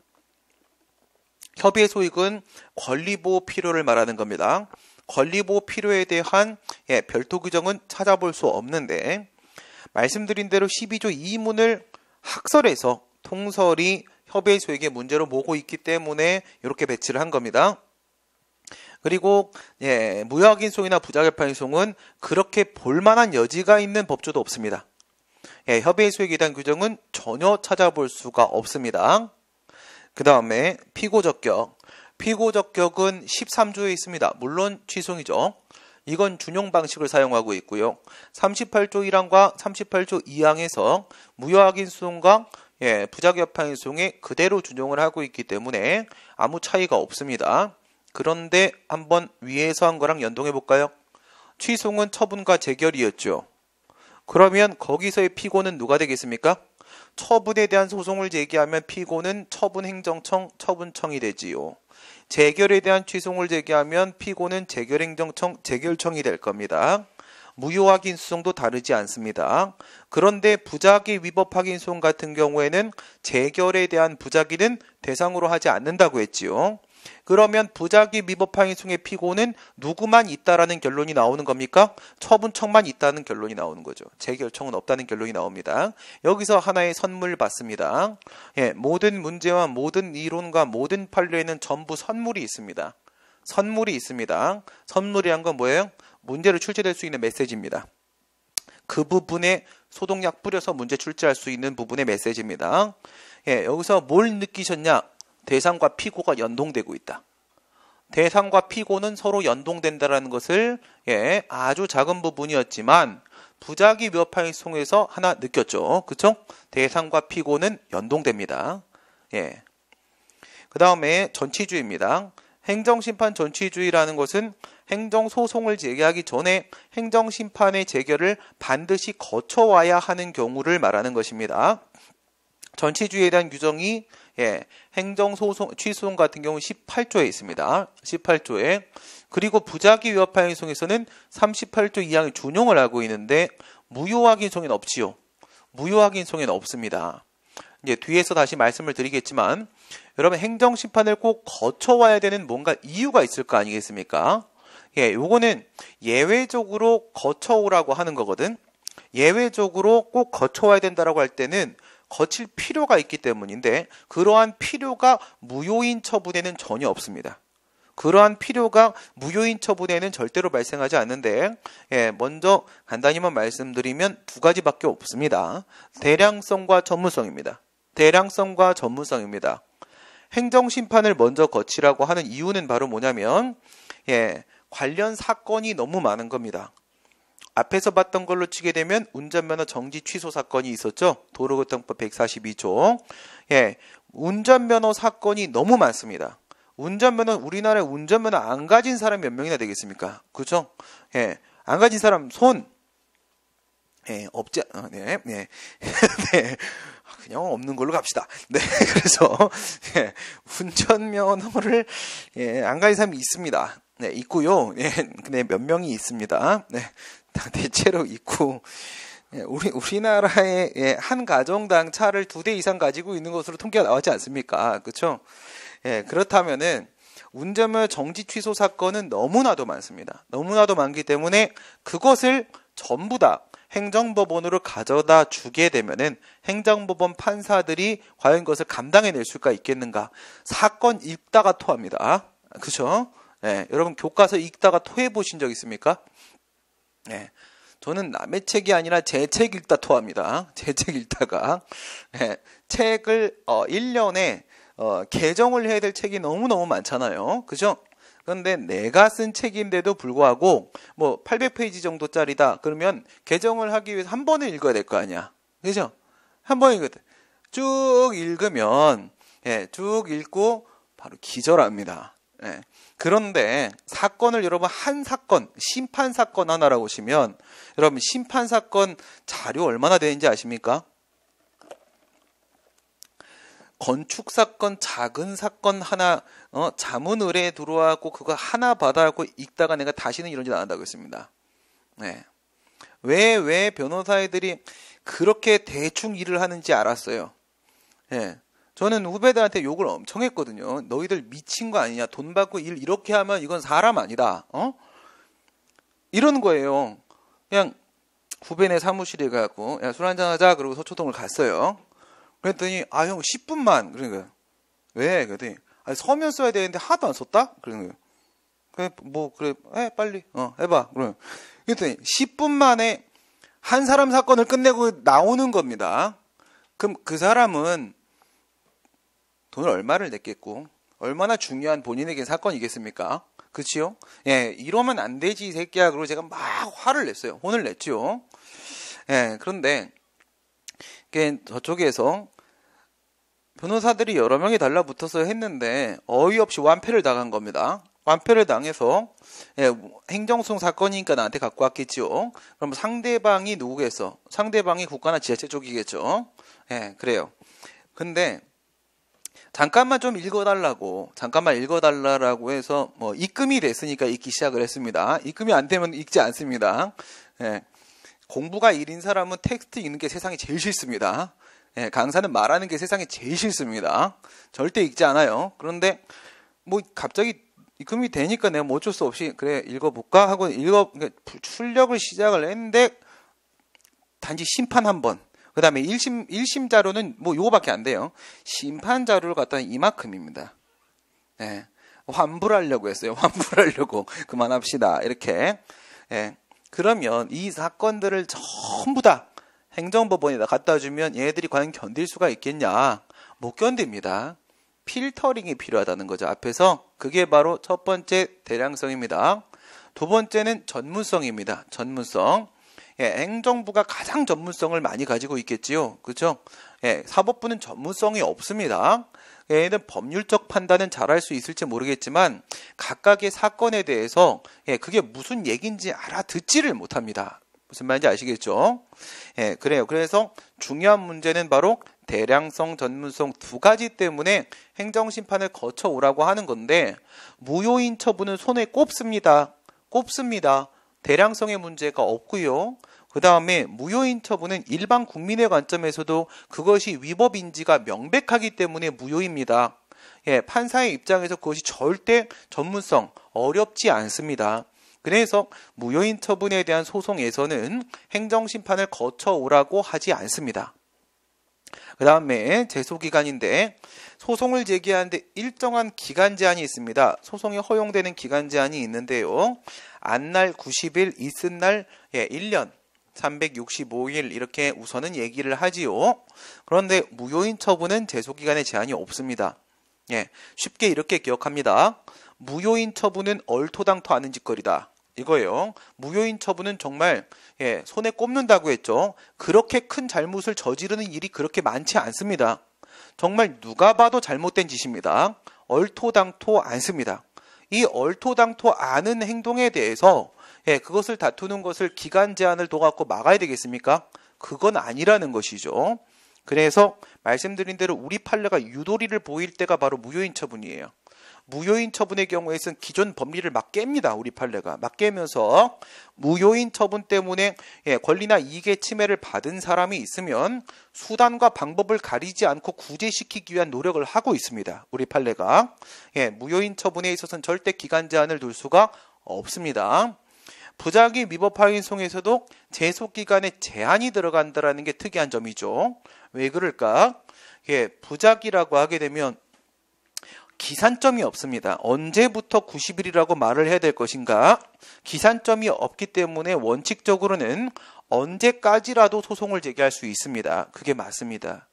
협의의 소익은 권리보호 필요를 말하는 겁니다. 권리보호 필요에 대한 별도 규정은 찾아볼 수 없는데 말씀드린 대로 12조 2문을 학설에서 통설이 협의의 소익의 문제로 모고 있기 때문에 이렇게 배치를 한 겁니다. 그리고 무효확인 소송이나 부작위파인 소송은 그렇게 볼만한 여지가 있는 법조도 없습니다. 협의의 소익에 대한 규정은 전혀 찾아볼 수가 없습니다. 그 다음에 피고적격. 피고적격은 13조에 있습니다. 물론 취소이죠. 이건 준용 방식을 사용하고 있고요. 38조 1항과 38조 2항에서 무효확인 수송과 부작위협항인 수송에 그대로 준용을 하고 있기 때문에 아무 차이가 없습니다. 그런데 한번 위에서 한 거랑 연동해 볼까요? 취소는 처분과 재결이었죠. 그러면 거기서의 피고는 누가 되겠습니까? 처분에 대한 소송을 제기하면 피고는 처분행정청, 처분청이 되지요. 재결에 대한 취소를 제기하면 피고는 재결행정청, 재결청이 될 겁니다. 무효확인 수송도 다르지 않습니다. 그런데 부작위 위법 확인 수송 같은 경우에는 재결에 대한 부작위는 대상으로 하지 않는다고 했지요. 그러면 부작위 위법 확인 수송의 피고는 누구만 있다라는 결론이 나오는 겁니까? 처분청만 있다는 결론이 나오는 거죠. 재결청은 없다는 결론이 나옵니다. 여기서 하나의 선물 받습니다. 모든 문제와 모든 이론과 모든 판례에는 전부 선물이 있습니다. 선물이 있습니다. 선물이란 건 뭐예요? 문제로 출제될 수 있는 메시지입니다. 그 부분에 소독약 뿌려서 문제 출제할 수 있는 부분의 메시지입니다. 여기서 뭘 느끼셨냐? 대상과 피고가 연동되고 있다. 대상과 피고는 서로 연동된다는 것을 아주 작은 부분이었지만 부작위 위법항의 수송에서 하나 느꼈죠. 그렇죠? 대상과 피고는 연동됩니다. 그 다음에 전치주의입니다. 행정심판 전치주의라는 것은 행정소송을 제기하기 전에 행정심판의 재결을 반드시 거쳐와야 하는 경우를 말하는 것입니다. 전치주의에 대한 규정이 행정소송, 취소송 같은 경우 18조에 있습니다. 18조에. 그리고 부작위 위법항의 소송에서는 38조 2항의 준용을 하고 있는데 무효확인 소송에는 없지요. 무효확인 소송에는 없습니다. 이제 뒤에서 다시 말씀을 드리겠지만 여러분 행정심판을 꼭 거쳐와야 되는 뭔가 이유가 있을 거 아니겠습니까? 요거는 예외적으로 거쳐오라고 하는 거거든. 예외적으로 꼭 거쳐와야 된다라고 할 때는 거칠 필요가 있기 때문인데 그러한 필요가 무효인 처분에는 전혀 없습니다. 그러한 필요가 무효인 처분에는 절대로 발생하지 않는데 먼저 간단히만 말씀드리면 두 가지밖에 없습니다. 대량성과 전무성입니다. 대량성과 전무성입니다. 행정심판을 먼저 거치라고 하는 이유는 바로 뭐냐면 관련 사건이 너무 많은 겁니다. 앞에서 봤던 걸로 치게 되면 운전면허 정지 취소 사건이 있었죠. 도로교통법 142조. 운전면허 사건이 너무 많습니다. 우리나라에 운전면허 안 가진 사람 몇 명이나 되겠습니까? 그죠? 안 가진 사람 손. 없지, 네. 그냥 없는 걸로 갑시다. 네, 그래서, 운전면허를, 안 가진 사람이 있습니다. 네, 있고요. 근데 몇 명이 있습니다. 네, 대체로 있고, 우리나라의 한 가정당 차를 2대 이상 가지고 있는 것으로 통계가 나왔지 않습니까? 그렇죠? 그렇다면은 운전면허 정지 취소 사건은 너무나도 많습니다. 너무나도 많기 때문에 그것을 전부 다 행정법원으로 가져다 주게 되면은 행정법원 판사들이 과연 그것을 감당해낼 수가 있겠는가? 사건 읽다가 토합니다. 그렇죠? 여러분 교과서 읽다가 토해 보신 적 있습니까? 저는 남의 책이 아니라 제 책 읽다 토합니다. 제 책 읽다가 책을 1년에 개정을 해야 될 책이 너무너무 많잖아요. 그죠? 그런데 내가 쓴 책인데도 불구하고 뭐 800페이지 정도짜리다. 그러면 개정을 하기 위해서 한 번에 읽어야 될 거 아니야. 그죠? 한 번에 읽어야 돼. 쭉 읽으면 쭉 읽고 바로 기절합니다. 그런데 사건을 여러분 한 사건, 심판 사건 하나라고 보시면 여러분 심판 사건 자료 얼마나 되는지 아십니까? 건축 사건 작은 사건 하나 자문 의뢰에 들어와고 그거 하나 받아갖고 읽다가 내가 다시는 이런 짓 안 한다고 했습니다. 왜 변호사애들이 그렇게 대충 일을 하는지 알았어요. 저는 후배들한테 욕을 엄청 했거든요. 너희들 미친 거 아니냐? 돈 받고 일 이렇게 하면 이건 사람 아니다. 이러는 거예요. 그냥 후배네 사무실에 가고 야, 술 한잔 하자. 그러고 서초동을 갔어요. 그랬더니 형 10분만 그러니까 왜? 그랬더니 서면 써야 되는데 하나도 안 썼다? 그러는 거예요. 그래 빨리 해봐. 그랬더니 10분 만에 한 사람 사건을 끝내고 나오는 겁니다. 그럼 그 사람은 돈을 얼마를 냈겠고 얼마나 중요한 본인에게 사건이겠습니까? 그치요? 예, 이러면 안 되지, 이 새끼야. 그리고 제가 막 화를 냈어요. 혼을 냈죠. 예, 그런데, 저쪽에서 변호사들이 여러 명이 달라붙어서 했는데, 어이없이 완패를 당한 겁니다. 완패를 당해서, 예, 행정소송 사건이니까 나한테 갖고 왔겠죠. 그럼 상대방이 누구겠어? 상대방이 국가나 지자체 쪽이겠죠. 예, 그래요. 근데, 잠깐만 읽어달라고 해서, 입금이 됐으니까 읽기 시작을 했습니다. 입금이 안 되면 읽지 않습니다. 예, 공부가 일인 사람은 텍스트 읽는 게 세상에 제일 싫습니다. 예, 강사는 말하는 게 세상에 제일 싫습니다. 절대 읽지 않아요. 그런데, 갑자기 입금이 되니까 내가 어쩔 수 없이, 그래, 읽어볼까? 하고 출력을 시작을 했는데, 단지 심판 한 번. 그 다음에 1심 자료는 요거밖에 안 돼요. 심판 자료를 갖다 이만큼입니다. 예. 환불하려고 했어요. 환불하려고. 그만합시다. 이렇게. 예. 그러면 이 사건들을 전부 다 행정법원에다 갖다 주면 얘들이 과연 견딜 수가 있겠냐? 못 견딥니다. 필터링이 필요하다는 거죠. 앞에서. 그게 바로 첫 번째 대량성입니다. 두 번째는 전문성입니다. 전문성. 예, 행정부가 가장 전문성을 많이 가지고 있겠지요. 그렇죠? 예, 사법부는 전문성이 없습니다. 얘는 법률적 판단은 잘할 수 있을지 모르겠지만 각각의 사건에 대해서 그게 무슨 얘기인지 알아듣지를 못합니다. 무슨 말인지 아시겠죠? 예, 그래요. 그래서 중요한 문제는 바로 대량성, 전문성 두 가지 때문에 행정심판을 거쳐오라고 하는 건데 무효인 처분은 손에 꼽습니다. 대량성의 문제가 없고요. 그 다음에 무효인 처분은 일반 국민의 관점에서도 그것이 위법인지가 명백하기 때문에 무효입니다. 예, 판사의 입장에서 그것이 절대 전문성 어렵지 않습니다. 그래서 무효인 처분에 대한 소송에서는 행정심판을 거쳐오라고 하지 않습니다. 그 다음에 제소기간인데 소송을 제기하는데 일정한 기간 제한이 있습니다. 소송이 허용되는 기간 제한이 있는데요. 안날 90일, 있은날 1년, 365일 이렇게 우선은 얘기를 하지요. 그런데 무효인 처분은 제소기간에 제한이 없습니다. 예, 쉽게 이렇게 기억합니다. 무효인 처분은 얼토당토 않은 짓거리다. 이거예요. 무효인 처분은 정말 손에 꼽는다고 했죠. 그렇게 큰 잘못을 저지르는 일이 그렇게 많지 않습니다. 정말 누가 봐도 잘못된 짓입니다. 얼토당토 않습니다. 이 얼토당토 않은 행동에 대해서 그것을 다투는 것을 기간 제한을 둬갖고 막아야 되겠습니까? 그건 아니라는 것이죠. 그래서 말씀드린 대로 우리 판례가 유도리를 보일 때가 바로 무효인 처분이에요. 무효인 처분의 경우에는 기존 법리를 막 깹니다. 우리 판례가 막 깨면서 무효인 처분 때문에 권리나 이익의 침해를 받은 사람이 있으면 수단과 방법을 가리지 않고 구제시키기 위한 노력을 하고 있습니다. 우리 판례가 무효인 처분에 있어서는 절대 기간 제한을 둘 수가 없습니다. 부작위 위법 확인송에서도 제소기간에 제한이 들어간다는 게 특이한 점이죠. 왜 그럴까? 부작위라고 하게 되면 기산점이 없습니다. 언제부터 90일이라고 말을 해야 될 것인가? 기산점이 없기 때문에 원칙적으로는 언제까지라도 소송을 제기할 수 있습니다. 그게 맞습니다.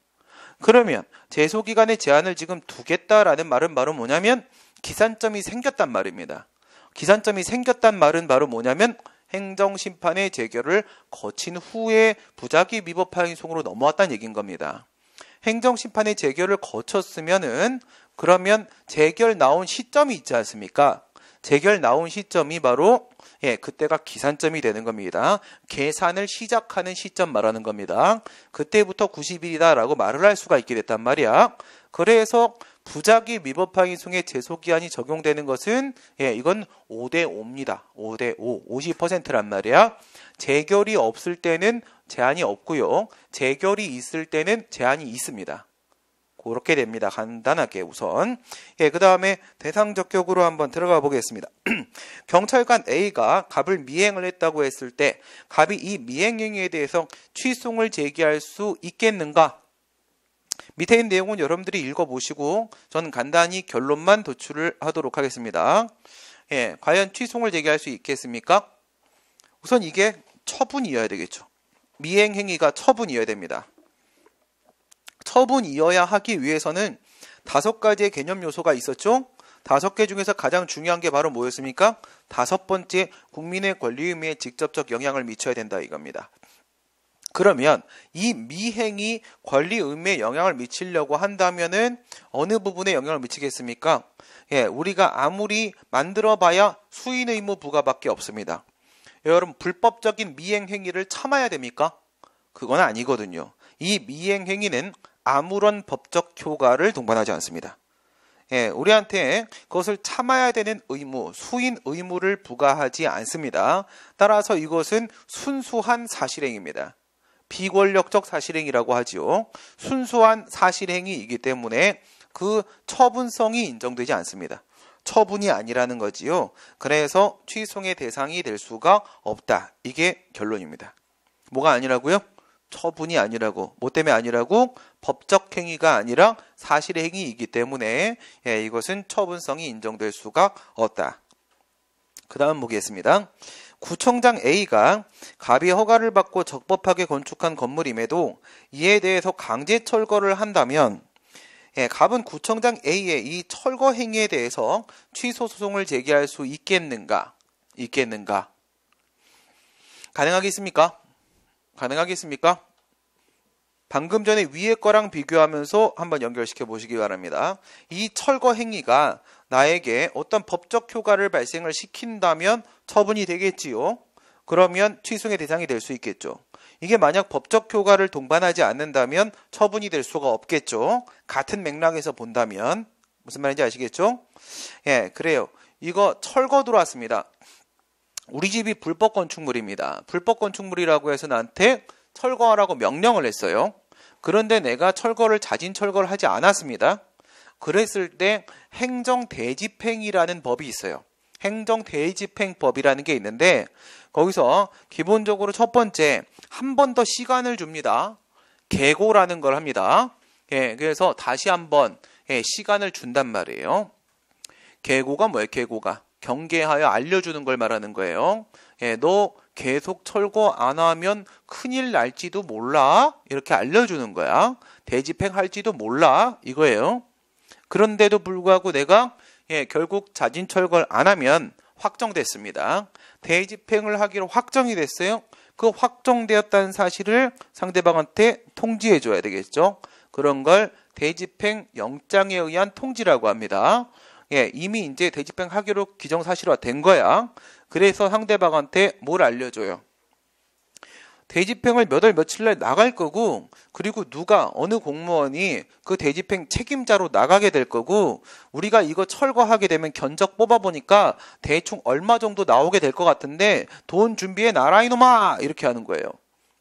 그러면 제소기간의 제한을 지금 두겠다라는 말은 바로 뭐냐면 기산점이 생겼단 말입니다. 기산점이 생겼단 말은 바로 뭐냐면 행정심판의 재결을 거친 후에 부작위 위법 확인송으로 넘어왔다는 얘기인 겁니다. 행정심판의 재결을 거쳤으면은 그러면 재결 나온 시점이 있지 않습니까? 재결 나온 시점이 바로 그때가 기산점이 되는 겁니다. 계산을 시작하는 시점 말하는 겁니다. 그때부터 90일이다 라고 말을 할 수가 있게 됐단 말이야. 그래서 부작위 위법 확인송의 제소기한이 적용되는 것은 이건 5대5입니다. 5대5, 50%란 말이야. 재결이 없을 때는 제한이 없고요. 재결이 있을 때는 제한이 있습니다. 그렇게 됩니다. 간단하게 우선. 그 다음에 대상적격으로 한번 들어가 보겠습니다. 경찰관 A가 갑을 미행을 했다고 했을 때 갑이 이 미행 행위에 대해서 취송을 제기할 수 있겠는가? 밑에 있는 내용은 여러분들이 읽어보시고 저는 간단히 결론만 도출을 하도록 하겠습니다. 과연 취송을 제기할 수 있겠습니까? 우선 이게 처분이어야 되겠죠. 미행 행위가 처분이어야 됩니다. 처분이어야 하기 위해서는 5가지의 개념 요소가 있었죠. 5개 중에서 가장 중요한 게 바로 뭐였습니까? 5번째, 국민의 권리 의무에 직접적 영향을 미쳐야 된다 이겁니다. 그러면 이 미행이 권리 의무에 영향을 미치려고 한다면은 어느 부분에 영향을 미치겠습니까? 우리가 아무리 만들어봐야 수인 의무 부과밖에 없습니다. 여러분, 불법적인 미행 행위를 참아야 됩니까? 그건 아니거든요. 이 미행 행위는 아무런 법적 효과를 동반하지 않습니다. 우리한테 그것을 참아야 되는 의무, 수인 의무를 부과하지 않습니다. 따라서 이것은 순수한 사실행위입니다. 비권력적 사실행위라고 하지요. 순수한 사실행위이기 때문에 그 처분성이 인정되지 않습니다. 처분이 아니라는 거지요. 그래서 취소의 대상이 될 수가 없다. 이게 결론입니다. 뭐가 아니라고요? 처분이 아니라고. 뭐 때문에 아니라고? 법적 행위가 아니라 사실의 행위이기 때문에 이것은 처분성이 인정될 수가 없다. 그 다음 보겠습니다. 구청장 A가 갑이 허가를 받고 적법하게 건축한 건물임에도 이에 대해서 강제 철거를 한다면 갑은 구청장 A의 이 철거 행위에 대해서 취소 소송을 제기할 수 있겠는가? 가능하겠습니까? 방금 전에 위에 거랑 비교하면서 한번 연결시켜 보시기 바랍니다. 이 철거 행위가 나에게 어떤 법적 효과를 발생을 시킨다면 처분이 되겠지요. 그러면 취소의 대상이 될 수 있겠죠. 이게 만약 법적 효과를 동반하지 않는다면 처분이 될 수가 없겠죠. 같은 맥락에서 본다면. 무슨 말인지 아시겠죠? 그래요. 이거 철거 들어왔습니다. 우리 집이 불법 건축물입니다. 불법 건축물이라고 해서 나한테 철거하라고 명령을 했어요. 그런데 내가 자진 철거를 하지 않았습니다. 그랬을 때 행정대집행이라는 법이 있어요. 행정대집행법이라는 게 있는데 거기서 기본적으로 첫 번째 한 번 더 시간을 줍니다. 계고라는 걸 합니다. 그래서 다시 한번 시간을 준단 말이에요. 계고가 뭐예요? 계고가 경계하여 알려주는 걸 말하는 거예요. 너 계속 철거 안 하면 큰일 날지도 몰라. 이렇게 알려주는 거야. 대집행할지도 몰라. 이거예요. 그런데도 불구하고 내가 결국 자진 철거를 안 하면 확정됐습니다. 대집행을 하기로 확정이 됐어요. 그 확정되었다는 사실을 상대방한테 통지해 줘야 되겠죠. 그런 걸 대집행 영장에 의한 통지라고 합니다. 이미 이제 대집행하기로 기정사실화 된 거야. 그래서 상대방한테 뭘 알려줘요? 대집행을 몇 월 며칠 날 나갈 거고, 그리고 어느 공무원이 그 대집행 책임자로 나가게 될 거고, 우리가 이거 철거하게 되면 견적 뽑아보니까 대충 얼마 정도 나오게 될 것 같은데 돈 준비해 놔라 이놈아! 이렇게 하는 거예요.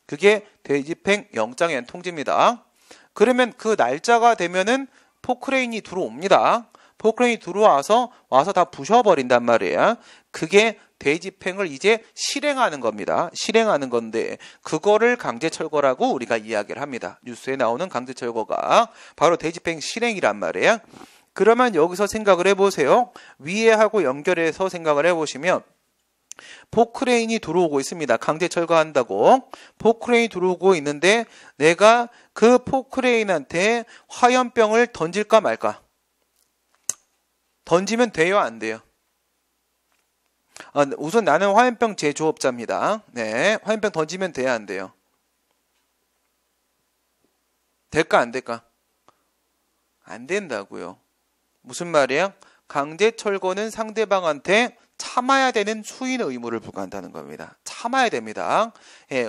그게 대집행 영장에 의한 통지입니다. 그러면 그 날짜가 되면은 포크레인이 들어옵니다. 포크레인이 들어와서 다 부셔버린단 말이에요. 그게 대집행을 이제 실행하는 겁니다. 실행하는 건데 그거를 강제철거라고 우리가 이야기를 합니다. 뉴스에 나오는 강제철거가 바로 대집행 실행이란 말이에요. 그러면 여기서 생각을 해보세요. 위에 하고 연결해서 생각을 해보시면 포크레인이 들어오고 있습니다. 강제철거한다고. 포크레인이 들어오고 있는데 내가 그 포크레인한테 화염병을 던질까 말까? 던지면 돼요, 안 돼요? 우선 나는 화염병 제조업자입니다. 화염병 던지면 돼야 안 돼요? 될까 안 될까? 안 된다고요. 무슨 말이에요? 강제 철거는 상대방한테 참아야 되는 수인 의무를 부과한다는 겁니다. 참아야 됩니다.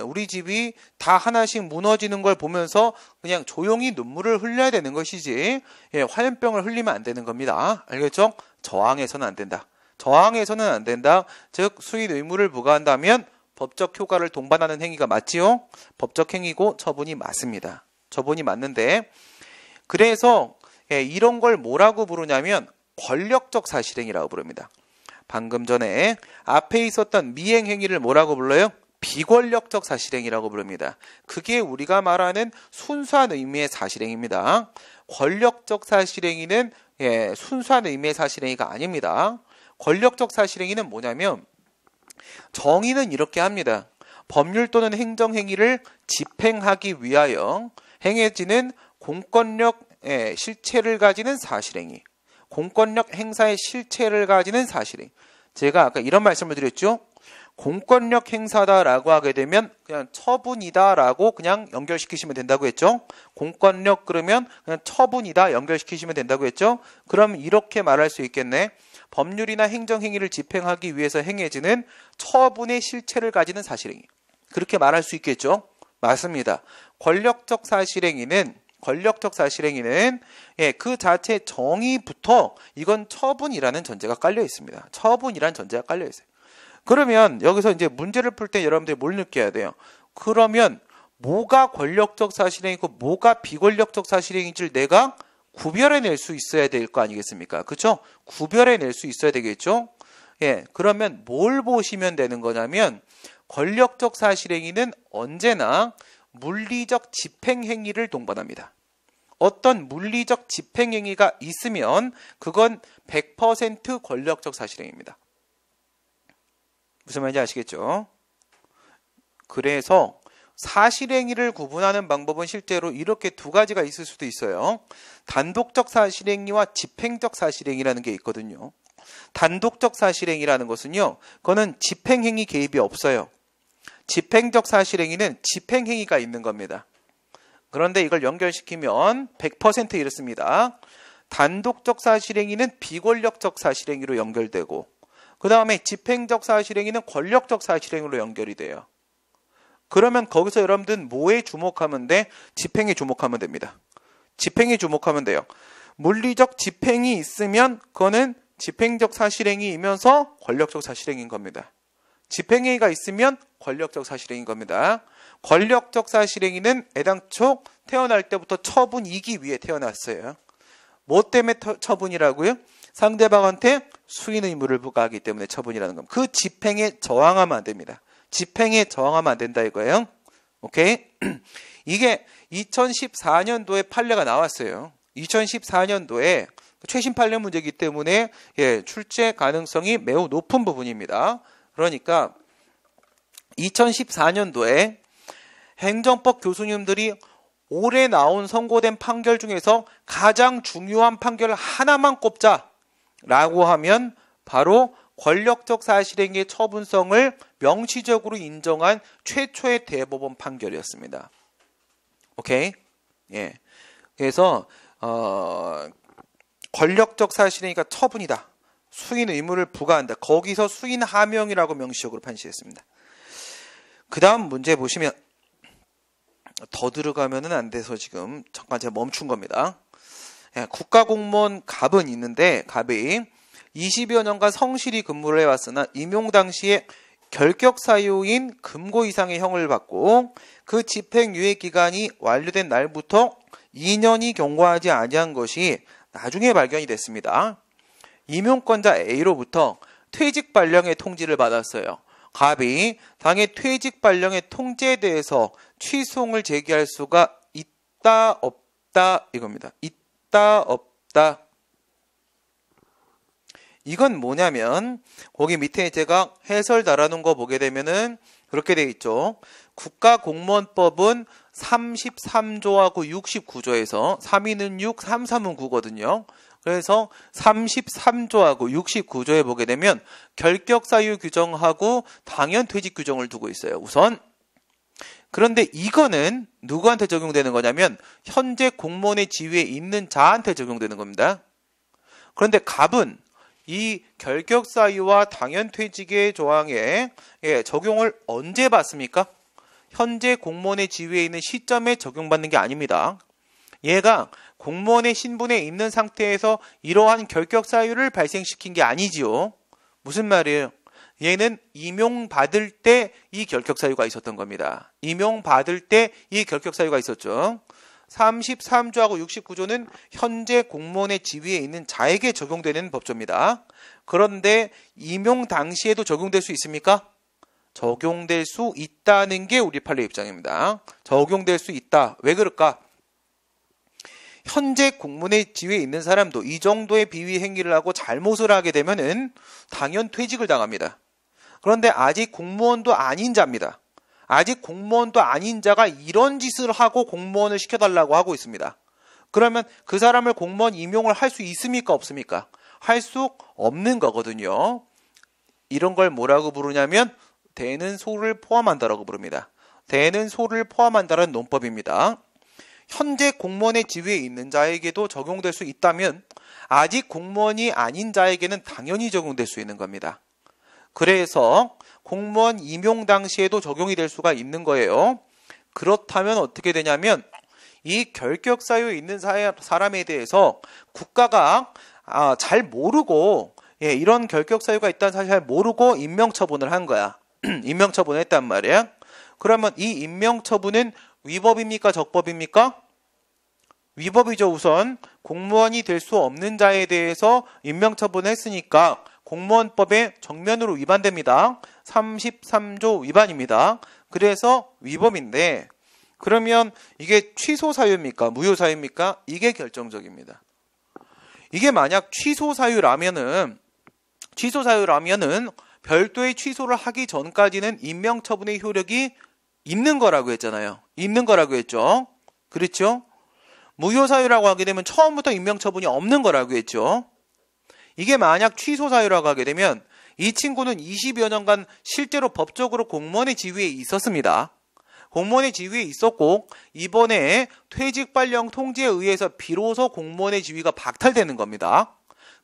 우리 집이 다 하나씩 무너지는 걸 보면서 그냥 조용히 눈물을 흘려야 되는 것이지 화염병을 흘리면 안 되는 겁니다. 알겠죠? 저항해서는 안 된다. 저항해서는 안 된다. 즉 수인 의무를 부과한다면 법적 효과를 동반하는 행위가 맞지요? 법적 행위고 처분이 맞습니다. 처분이 맞는데 그래서 이런 걸 뭐라고 부르냐면 권력적 사실행위라고 부릅니다. 방금 전에 앞에 있었던 미행 행위를 뭐라고 불러요? 비권력적 사실행위라고 부릅니다. 그게 우리가 말하는 순수한 의미의 사실행위입니다. 권력적 사실행위는 순수한 의미의 사실행위가 아닙니다. 권력적 사실행위는 뭐냐면 정의는 이렇게 합니다. 법률 또는 행정행위를 집행하기 위하여 행해지는 공권력 실체를 가지는 사실행위. 공권력 행사의 실체를 가지는 사실행. 제가 아까 이런 말씀을 드렸죠. 공권력 행사다라고 하게 되면 그냥 처분이다라고 그냥 연결시키시면 된다고 했죠. 공권력 그러면 그냥 처분이다 연결시키시면 된다고 했죠. 그럼 이렇게 말할 수 있겠네. 법률이나 행정행위를 집행하기 위해서 행해지는 처분의 실체를 가지는 사실행위. 그렇게 말할 수 있겠죠. 맞습니다. 권력적 사실행위는 그 자체 정의부터 이건 처분이라는 전제가 깔려 있습니다. 처분이라는 전제가 깔려 있어요. 그러면 여기서 이제 문제를 풀 때 여러분들이 뭘 느껴야 돼요? 그러면 뭐가 권력적 사실행위고 뭐가 비권력적 사실행위인지를 내가 구별해낼 수 있어야 될 거 아니겠습니까? 그렇죠? 구별해낼 수 있어야 되겠죠? 예, 그러면 뭘 보시면 되는 거냐면 권력적 사실행위는 언제나 물리적 집행행위를 동반합니다. 어떤 물리적 집행행위가 있으면 그건 100% 권력적 사실행위입니다. 무슨 말인지 아시겠죠? 그래서 사실행위를 구분하는 방법은 실제로 이렇게 두 가지가 있을 수도 있어요. 단독적 사실행위와 집행적 사실행위라는 게 있거든요. 단독적 사실행위라는 것은요, 그거는 집행행위 개입이 없어요. 집행적 사실행위는 집행행위가 있는 겁니다. 그런데 이걸 연결시키면 100% 이렇습니다. 단독적 사실행위는 비권력적 사실행위로 연결되고 그 다음에 집행적 사실행위는 권력적 사실행위로 연결이 돼요. 그러면 거기서 여러분들은 뭐에 주목하면 돼? 집행에 주목하면 됩니다. 집행에 주목하면 돼요. 물리적 집행이 있으면 그거는 집행적 사실행위이면서 권력적 사실행위인 겁니다. 집행행위가 있으면 권력적 사실행위인 겁니다. 권력적 사실행위는 애당초 태어날 때부터 처분이기 위해 태어났어요. 뭐 때문에 처분이라고요? 상대방한테 수인 의무를 부과하기 때문에 처분이라는 겁니다. 그 집행에 저항하면 안 됩니다. 집행에 저항하면 안 된다 이거예요. 오케이? 이게 2014년도에 판례가 나왔어요. 2014년도에 최신 판례 문제이기 때문에 출제 가능성이 매우 높은 부분입니다. 그러니까 2014년도에 행정법 교수님들이 올해 나온 선고된 판결 중에서 가장 중요한 판결을 하나만 꼽자라고 하면 바로 권력적 사실행위의 처분성을 명시적으로 인정한 최초의 대법원 판결이었습니다. 오케이? 예. 그래서 권력적 사실행위가 처분이다. 수인 의무를 부과한다. 거기서 수인 하명이라고 명시적으로 판시했습니다. 그 다음 문제 보시면 더 들어가면은 안 돼서 지금 잠깐 제가 멈춘 겁니다. 예, 국가공무원 갑은 있는데 갑이 20여 년간 성실히 근무를 해왔으나 임용 당시에 결격 사유인 금고 이상의 형을 받고 그 집행 유예 기간이 완료된 날부터 2년이 경과하지 아니한 것이 나중에 발견이 됐습니다. 임용권자 A로부터 퇴직 발령의 통지를 받았어요. 갑이 당의 퇴직 발령의 통지에 대해서 취소를 제기할 수가 있다 없다 이겁니다. 있다 없다. 이건 뭐냐면 거기 밑에 제가 해설 달아놓은 거 보게 되면은 그렇게 돼 있죠. 국가공무원법은 33조하고 69조에서 3위는 6, 33은 9거든요. 그래서 33조하고 69조에 보게 되면 결격사유 규정하고 당연퇴직 규정을 두고 있어요. 우선 그런데 이거는 누구한테 적용되는 거냐면 현재 공무원의 지위에 있는 자한테 적용되는 겁니다. 그런데 갑은 이 결격사유와 당연퇴직의 조항에 적용을 언제 받습니까? 현재 공무원의 지위에 있는 시점에 적용받는 게 아닙니다. 얘가 공무원의 신분에 있는 상태에서 이러한 결격사유를 발생시킨 게 아니지요. 무슨 말이에요? 얘는 임용받을 때 이 결격사유가 있었던 겁니다. 임용받을 때 이 결격사유가 있었죠. 33조하고 69조는 현재 공무원의 지위에 있는 자에게 적용되는 법조입니다. 그런데 임용 당시에도 적용될 수 있습니까? 적용될 수 있다는 게 우리 판례 입장입니다. 적용될 수 있다. 왜 그럴까? 현재 공무원의 지위에 있는 사람도 이 정도의 비위 행위를 하고 잘못을 하게 되면은 당연 퇴직을 당합니다. 그런데 아직 공무원도 아닌 자입니다. 아직 공무원도 아닌 자가 이런 짓을 하고 공무원을 시켜달라고 하고 있습니다. 그러면 그 사람을 공무원 임용을 할 수 있습니까? 없습니까? 할 수 없는 거거든요. 이런 걸 뭐라고 부르냐면 되는 소를 포함한다라고 부릅니다. 되는 소를 포함한다는 논법입니다. 현재 공무원의 지위에 있는 자에게도 적용될 수 있다면 아직 공무원이 아닌 자에게는 당연히 적용될 수 있는 겁니다. 그래서 공무원 임용 당시에도 적용이 될 수가 있는 거예요. 그렇다면 어떻게 되냐면 이 결격 사유에 있는 사람에 대해서 국가가 잘 모르고 이런 결격 사유가 있다는 사실 잘 모르고 임명처분을 한 거야. 임명처분을 했단 말이야. 그러면 이 임명처분은 위법입니까? 적법입니까? 위법이죠. 우선 공무원이 될 수 없는 자에 대해서 임명처분을 했으니까 공무원법에 정면으로 위반됩니다. 33조 위반입니다. 그래서 위법인데 그러면 이게 취소 사유입니까? 무효 사유입니까? 이게 결정적입니다. 이게 만약 취소 사유라면은 별도의 취소를 하기 전까지는 임명처분의 효력이 있는 거라고 했잖아요. 있는 거라고 했죠. 그렇죠? 무효 사유라고 하게 되면 처음부터 임명처분이 없는 거라고 했죠. 이게 만약 취소 사유라고 하게 되면 이 친구는 20여 년간 실제로 법적으로 공무원의 지위에 있었습니다. 공무원의 지위에 있었고 이번에 퇴직 발령 통지에 의해서 비로소 공무원의 지위가 박탈되는 겁니다.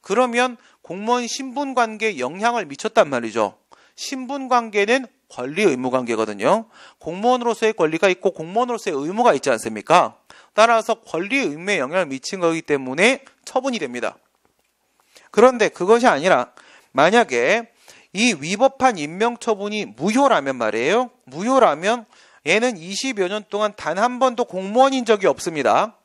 그러면 공무원 신분관계에 영향을 미쳤단 말이죠. 신분관계는 권리 의무 관계거든요. 공무원으로서의 권리가 있고 공무원으로서의 의무가 있지 않습니까? 따라서 권리 의무에 영향을 미친 거기 때문에 처분이 됩니다. 그런데 그것이 아니라 만약에 이 위법한 임명처분이 무효라면 말이에요. 무효라면 얘는 20여 년 동안 단 한 번도 공무원인 적이 없습니다.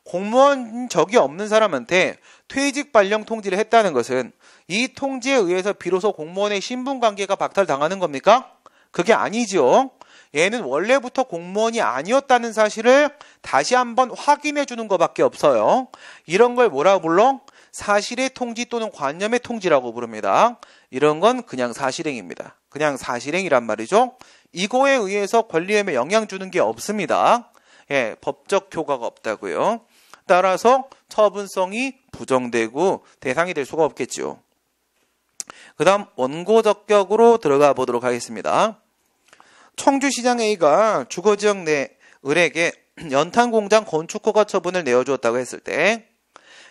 공무원 적이 없는 사람한테 퇴직 발령 통지를 했다는 것은 이 통지에 의해서 비로소 공무원의 신분관계가 박탈당하는 겁니까? 그게 아니죠. 얘는 원래부터 공무원이 아니었다는 사실을 다시 한번 확인해 주는 것밖에 없어요. 이런 걸 뭐라고 불러? 사실의 통지 또는 관념의 통지라고 부릅니다. 이런 건 그냥 사실행입니다. 그냥 사실행이란 말이죠. 이거에 의해서 권리의무에 영향 주는 게 없습니다. 법적 효과가 없다고요. 따라서 처분성이 부정되고 대상이 될 수가 없겠죠. 그 다음 원고적격으로 들어가 보도록 하겠습니다. 청주시장 A가 주거지역 내 을에게 연탄공장 건축허가 처분을 내어주었다고 했을 때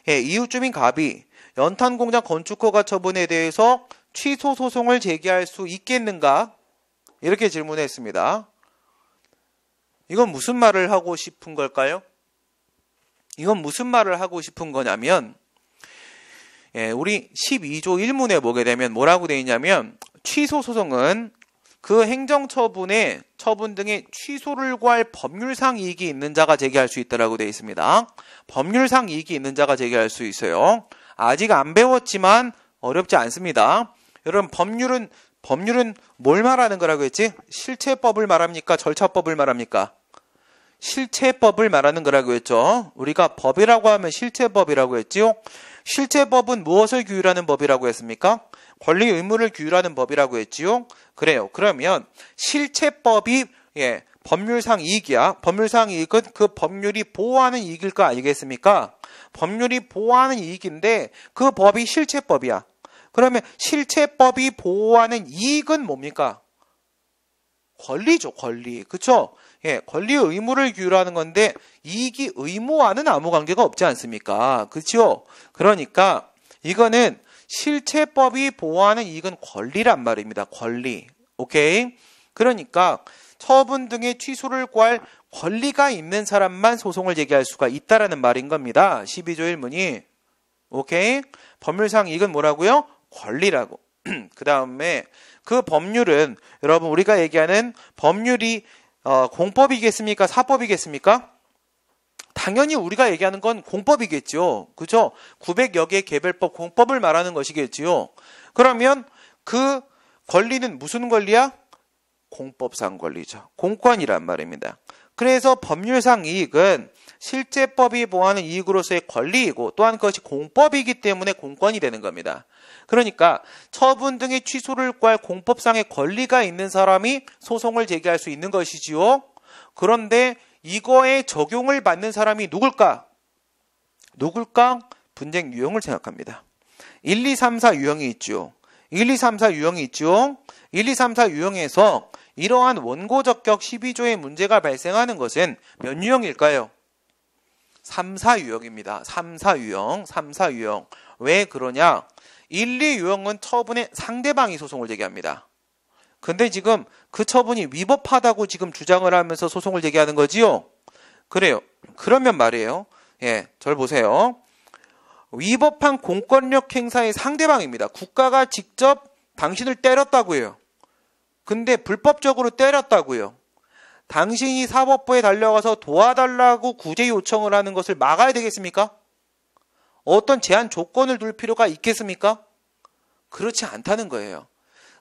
이웃주민 갑이 연탄공장 건축허가 처분에 대해서 취소 소송을 제기할 수 있겠는가? 이렇게 질문했습니다. 이건 무슨 말을 하고 싶은 걸까요? 이건 무슨 말을 하고 싶은 거냐면 우리 12조 1문에 보게 되면 뭐라고 되어 있냐면 취소 소송은 그 행정처분에 처분 등의 취소를 구할 법률상 이익이 있는 자가 제기할 수 있다라고 되어 있습니다. 법률상 이익이 있는 자가 제기할 수 있어요. 아직 안 배웠지만 어렵지 않습니다. 여러분 법률은 뭘 말하는 거라고 했지? 실체법을 말합니까? 절차법을 말합니까? 실체법을 말하는 거라고 했죠. 우리가 법이라고 하면 실체법이라고 했지요. 실체법은 무엇을 규율하는 법이라고 했습니까? 권리 의무를 규율하는 법이라고 했지요. 그래요. 그러면 실체법이 법률상 이익이야. 법률상 이익은 그 법률이 보호하는 이익일 거 아니겠습니까? 법률이 보호하는 이익인데 그 법이 실체법이야. 그러면 실체법이 보호하는 이익은 뭡니까? 권리죠, 권리. 그쵸? 권리 의무를 규율하는 건데 이익이 의무와는 아무 관계가 없지 않습니까? 그쵸? 그러니까 이거는 실체법이 보호하는 이익은 권리란 말입니다. 권리. 오케이? 그러니까 처분 등의 취소를 구할 권리가 있는 사람만 소송을 제기할 수가 있다라는 말인 겁니다. 12조 1문이. 오케이? 법률상 이익은 뭐라고요? 권리라고. 그 다음에 그 법률은 여러분 우리가 얘기하는 법률이 공법이겠습니까? 사법이겠습니까? 당연히 우리가 얘기하는 건 공법이겠죠. 그죠? 900여 개의 개별법 공법을 말하는 것이겠지요. 그러면 그 권리는 무슨 권리야? 공법상 권리죠. 공권이란 말입니다. 그래서 법률상 이익은 실제법이 보호하는 이익으로서의 권리이고 또한 그것이 공법이기 때문에 공권이 되는 겁니다. 그러니까 처분 등의 취소를 구할 공법상의 권리가 있는 사람이 소송을 제기할 수 있는 것이지요. 그런데 이거에 적용을 받는 사람이 누굴까? 누굴까? 분쟁 유형을 생각합니다. 1, 2, 3, 4 유형이 있죠. 1, 2, 3, 4 유형이 있죠. 1, 2, 3, 4 유형에서 이러한 원고적격 12조의 문제가 발생하는 것은 몇 유형일까요? 3, 4 유형입니다. 3, 4 유형, 3, 4 유형. 왜 그러냐? 1, 2 유형은 처분에 상대방이 소송을 제기합니다. 근데 지금 그 처분이 위법하다고 지금 주장을 하면서 소송을 제기하는 거지요? 그래요. 그러면 말이에요. 예, 절 보세요. 위법한 공권력 행사의 상대방입니다. 국가가 직접 당신을 때렸다고 해요. 근데 불법적으로 때렸다고요. 당신이 사법부에 달려가서 도와달라고 구제 요청을 하는 것을 막아야 되겠습니까? 어떤 제한 조건을 둘 필요가 있겠습니까? 그렇지 않다는 거예요.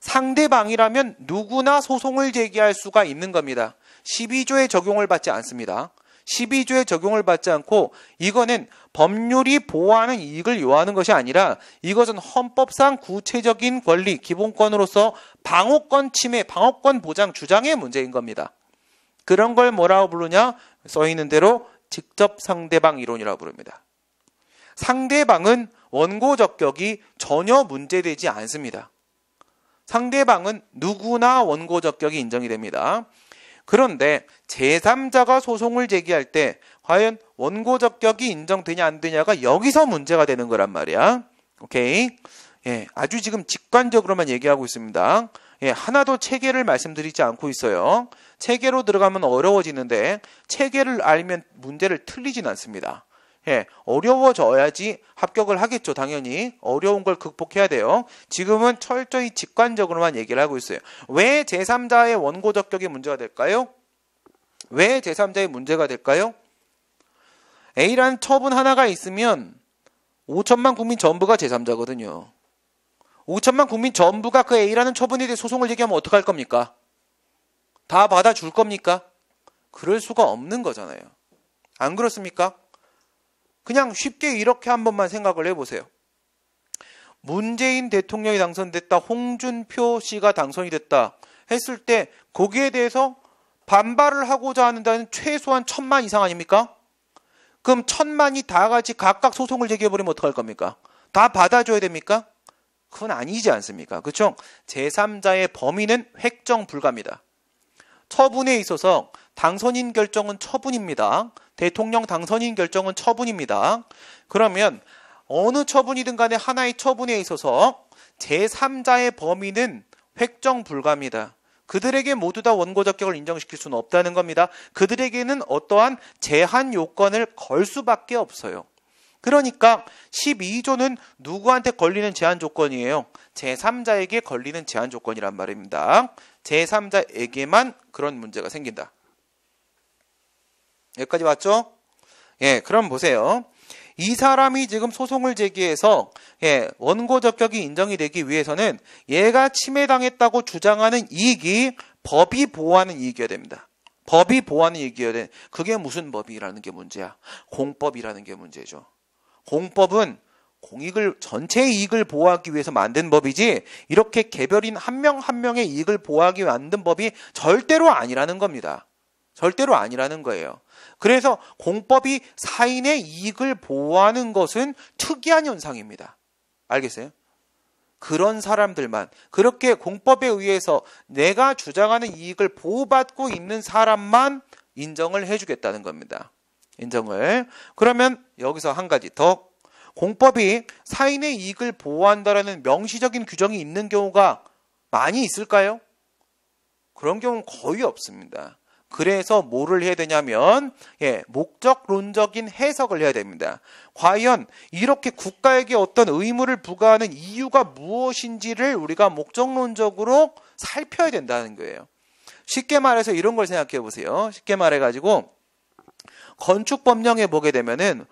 상대방이라면 누구나 소송을 제기할 수가 있는 겁니다. 12조의 적용을 받지 않습니다. 12조의 적용을 받지 않고 이거는 법률이 보호하는 이익을 요하는 것이 아니라 이것은 헌법상 구체적인 권리, 기본권으로서 방어권 침해, 방어권 보장 주장의 문제인 겁니다. 그런 걸 뭐라고 부르냐? 써있는 대로 직접 상대방 이론이라고 부릅니다. 상대방은 원고 적격이 전혀 문제되지 않습니다. 상대방은 누구나 원고 적격이 인정이 됩니다. 그런데 제3자가 소송을 제기할 때 과연 원고 적격이 인정되냐 안 되냐가 여기서 문제가 되는 거란 말이야. 오케이? 예, 아주 지금 직관적으로만 얘기하고 있습니다. 예, 하나도 체계를 말씀드리지 않고 있어요. 체계로 들어가면 어려워지는데 체계를 알면 문제를 틀리진 않습니다. 예, 어려워져야지 합격을 하겠죠. 당연히 어려운 걸 극복해야 돼요. 지금은 철저히 직관적으로만 얘기를 하고 있어요. 왜 제3자의 원고 적격이 문제가 될까요? 왜 제3자의 문제가 될까요? A라는 처분 하나가 있으면 5천만 국민 전부가 제3자거든요. 5천만 국민 전부가 그 A라는 처분에 대해 소송을 제기하면 어떡할 겁니까? 다 받아줄 겁니까? 그럴 수가 없는 거잖아요. 안 그렇습니까? 그냥 쉽게 이렇게 한 번만 생각을 해보세요. 문재인 대통령이 당선됐다, 홍준표 씨가 당선이 됐다 했을 때 거기에 대해서 반발을 하고자 한다는 최소한 1,000만 이상 아닙니까? 그럼 1,000만이 다 같이 각각 소송을 제기해버리면 어떡할 겁니까? 다 받아줘야 됩니까? 그건 아니지 않습니까? 그렇죠? 제3자의 범위는 획정 불가입니다. 처분에 있어서 당선인 결정은 처분입니다. 대통령 당선인 결정은 처분입니다. 그러면 어느 처분이든 간에 하나의 처분에 있어서 제3자의 범위는 획정 불가입니다. 그들에게 모두 다 원고 적격을 인정시킬 수는 없다는 겁니다. 그들에게는 어떠한 제한 요건을 걸 수밖에 없어요. 그러니까 12조는 누구한테 걸리는 제한 조건이에요? 제3자에게 걸리는 제한 조건이란 말입니다. 제3자에게만 그런 문제가 생긴다. 여기까지 맞죠? 예, 그럼 보세요. 이 사람이 지금 소송을 제기해서 원고 적격이 인정이 되기 위해서는 얘가 침해당했다고 주장하는 이익이 법이 보호하는 이익이어야 됩니다. 법이 보호하는 이익이어야 돼. 그게 무슨 법이라는 게 문제야? 공법이라는 게 문제죠. 공법은 공익을 전체의 이익을 보호하기 위해서 만든 법이지 이렇게 개별인 한 명 한 명의 이익을 보호하기 위해 만든 법이 절대로 아니라는 겁니다. 절대로 아니라는 거예요. 그래서 공법이 사인의 이익을 보호하는 것은 특이한 현상입니다. 알겠어요? 그런 사람들만, 그렇게 공법에 의해서 내가 주장하는 이익을 보호받고 있는 사람만 인정을 해주겠다는 겁니다. 인정을. 그러면 여기서 한 가지 더. 공법이 사인의 이익을 보호한다라는 명시적인 규정이 있는 경우가 많이 있을까요? 그런 경우는 거의 없습니다. 그래서 뭐를 해야 되냐면 목적론적인 해석을 해야 됩니다. 과연 이렇게 국가에게 어떤 의무를 부과하는 이유가 무엇인지를 우리가 목적론적으로 살펴야 된다는 거예요. 쉽게 말해서 이런 걸 생각해 보세요. 쉽게 말해가지고 건축법령에 보게 되면은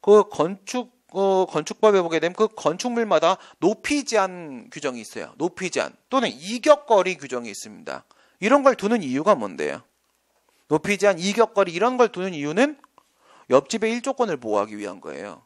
그 건축법에 보게 되면 그 건축물마다 높이 제한 규정이 있어요. 높이 제한 또는 이격거리 규정이 있습니다. 이런 걸 두는 이유가 뭔데요? 높이 제한, 이격거리 이런 걸 두는 이유는 옆집의 일조권을 보호하기 위한 거예요.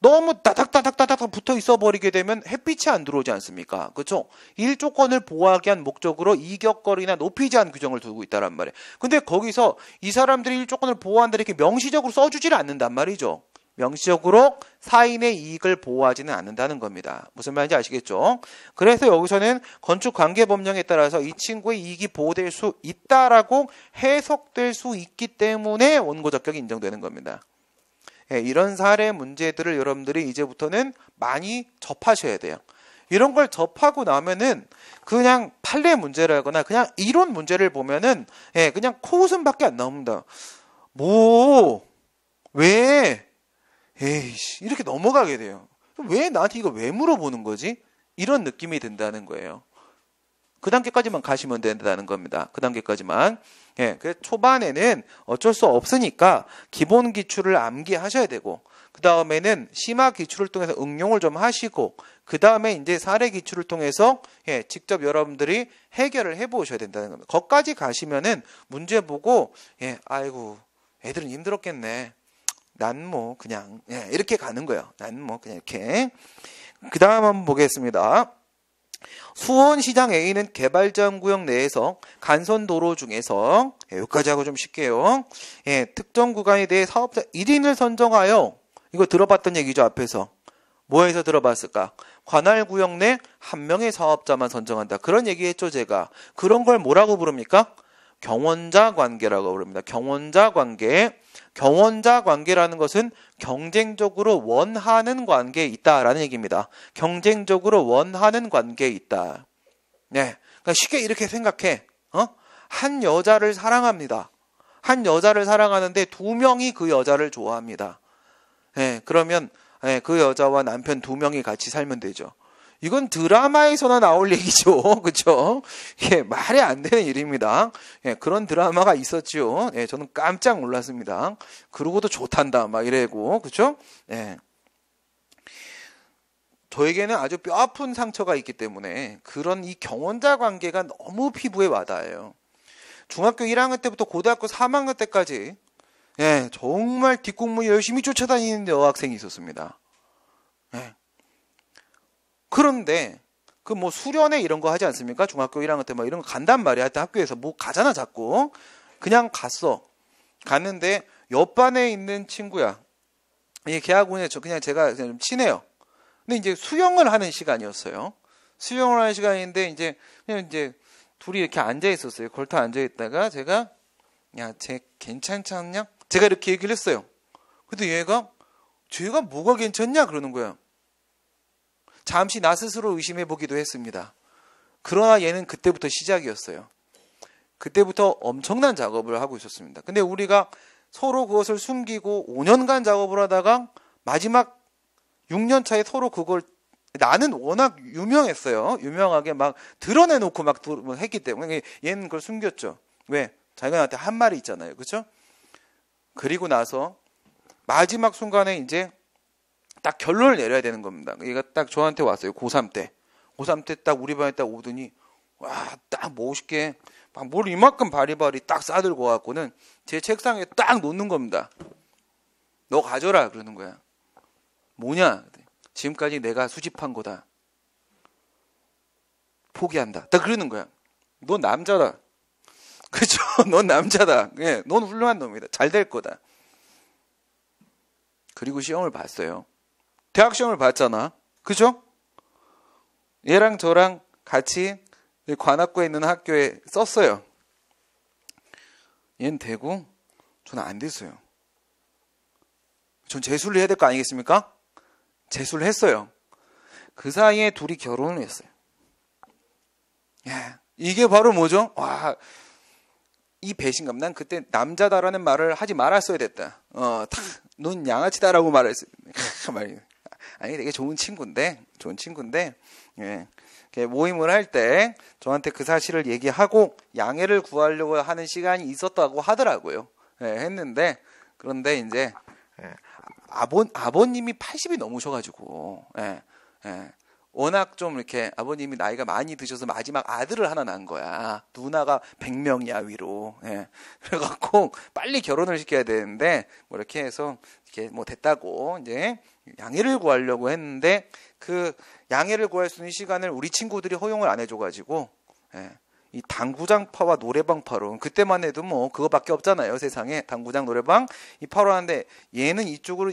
너무 따닥따닥 붙어 있어 버리게 되면 햇빛이 안 들어오지 않습니까? 그렇죠? 일조권을 보호하기 위한 목적으로 이격거리나 높이 제한 규정을 두고 있다란 말이에요. 근데 거기서 이 사람들이 일조권을 보호한다 이렇게 명시적으로 써주지를 않는단 말이죠. 명시적으로 사인의 이익을 보호하지는 않는다는 겁니다. 무슨 말인지 아시겠죠? 그래서 여기서는 건축관계법령에 따라서 이 친구의 이익이 보호될 수 있다라고 해석될 수 있기 때문에 원고적격이 인정되는 겁니다. 예, 이런 사례 문제들을 여러분들이 이제부터는 많이 접하셔야 돼요. 이런 걸 접하고 나면은 그냥 판례 문제라거나 그냥 이론 문제를 보면은 예, 그냥 코웃음밖에 안 나옵니다. 왜? 에이씨, 이렇게 넘어가게 돼요. 왜 나한테 이거 왜 물어보는 거지? 이런 느낌이 든다는 거예요. 그 단계까지만 가시면 된다는 겁니다. 그 단계까지만. 예, 그래서 초반에는 어쩔 수 없으니까 기본 기출을 암기하셔야 되고, 그 다음에는 심화 기출을 통해서 응용을 좀 하시고, 그 다음에 이제 사례 기출을 통해서 예, 직접 여러분들이 해결을 해보셔야 된다는 겁니다. 거기까지 가시면은 문제 보고 예, 아이고 애들은 힘들었겠네. 난 뭐 그냥 예, 이렇게 가는 거예요. 난 뭐 그냥 이렇게. 그 다음 한번 보겠습니다. 수원시장 A는 개발자구역 내에서 간선도로 중에서 예, 여기까지 하고 좀 쉴게요. 예, 특정 구간에 대해 사업자 1인을 선정하여, 이거 들어봤던 얘기죠. 앞에서 뭐에서 들어봤을까? 관할구역 내 한 명의 사업자만 선정한다. 그런 얘기했죠. 제가. 그런 걸 뭐라고 부릅니까? 경원자 관계라고 부릅니다. 경원자 관계. 경원자 관계라는 것은 경쟁적으로 원하는 관계에 있다라는 얘기입니다. 경쟁적으로 원하는 관계에 있다. 네, 그러니까 쉽게 이렇게 생각해. 한 여자를 사랑합니다. 한 여자를 사랑하는데 두 명이 그 여자를 좋아합니다. 네, 그러면 네, 그 여자와 남편 두 명이 같이 살면 되죠. 이건 드라마에서나 나올 얘기죠. 그렇죠? 예, 말이 안 되는 일입니다. 예, 그런 드라마가 있었지요. 예, 저는 깜짝 놀랐습니다. 그러고도 좋단다 막 이래고. 그렇죠? 예. 저에게는 아주 뼈아픈 상처가 있기 때문에 그런 이 경원자 관계가 너무 피부에 와닿아요. 중학교 1학년 때부터 고등학교 3학년 때까지 예, 정말 뒷공무 열심히 쫓아다니는 여학생이 있었습니다. 예. 그런데 그 뭐 수련회 이런 거 하지 않습니까? 중학교 1학년 때 막 이런 거 간단 말이야. 하여튼 학교에서 뭐 가잖아 자꾸. 그냥 갔어. 갔는데 옆반에 있는 친구야. 이 걔하고는 그냥 제가 좀 친해요. 근데 이제 수영을 하는 시간이었어요. 수영을 하는 시간인데 그냥 둘이 이렇게 앉아 있었어요. 걸터 앉아 있다가 제가 야, 쟤 괜찮지 않냐? 제가 이렇게 얘기를 했어요. 근데 얘가 쟤가 뭐가 괜찮냐 그러는 거야. 잠시 나 스스로 의심해 보기도 했습니다. 그러나 얘는 그때부터 시작이었어요. 그때부터 엄청난 작업을 하고 있었습니다. 근데 우리가 서로 그것을 숨기고 5년간 작업을 하다가 마지막 6년 차에 서로 그걸, 나는 워낙 유명했어요. 유명하게 막 드러내놓고 막 했기 때문에 얘는 그걸 숨겼죠. 왜? 자기가 나한테 한 말이 있잖아요. 그렇죠? 그리고 나서 마지막 순간에 이제 딱 결론을 내려야 되는 겁니다. 얘가 딱 저한테 왔어요. 고3 때. 고3 때 딱 우리 반에 딱 오더니 와, 딱 멋있게 막 뭘 이만큼 바리바리 딱 싸들고 와갖고는 제 책상에 딱 놓는 겁니다. 너 가져라 그러는 거야. 뭐냐? 지금까지 내가 수집한 거다. 포기한다. 딱 그러는 거야. 넌 남자다. 그죠? 넌 남자다. 예, 넌 훌륭한 놈이다. 잘 될 거다. 그리고 시험을 봤어요. 대학 시험을 봤잖아. 그죠? 얘랑 저랑 같이 관악구에 있는 학교에 썼어요. 얘는 되고 저는 안 됐어요. 전 재수를 해야 될 거 아니겠습니까? 재수를 했어요. 그 사이에 둘이 결혼을 했어요. 야, 이게 바로 뭐죠? 와, 이 배신감. 난 그때 남자다라는 말을 하지 말았어야 됐다. 넌 양아치다라고 말했어요. 아니, 되게 좋은 친구인데, 예. 모임을 할 때 저한테 그 사실을 얘기하고 양해를 구하려고 하는 시간이 있었다고 하더라고요. 예, 했는데, 그런데 이제, 예, 아버님이 80이 넘으셔가지고, 예, 예. 워낙 좀 이렇게 아버님이 나이가 많이 드셔서 마지막 아들을 하나 낳은 거야. 누나가 100명이야, 위로. 예. 그래갖고 빨리 결혼을 시켜야 되는데, 뭐 이렇게 해서 이렇게 뭐 됐다고 이제 양해를 구하려고 했는데, 그 양해를 구할 수 있는 시간을 우리 친구들이 허용을 안 해줘가지고, 예. 이 당구장파와 노래방파로 그때만 해도 뭐 그거밖에 없잖아요. 세상에 당구장 노래방 이 파로 하는데 얘는 이쪽으로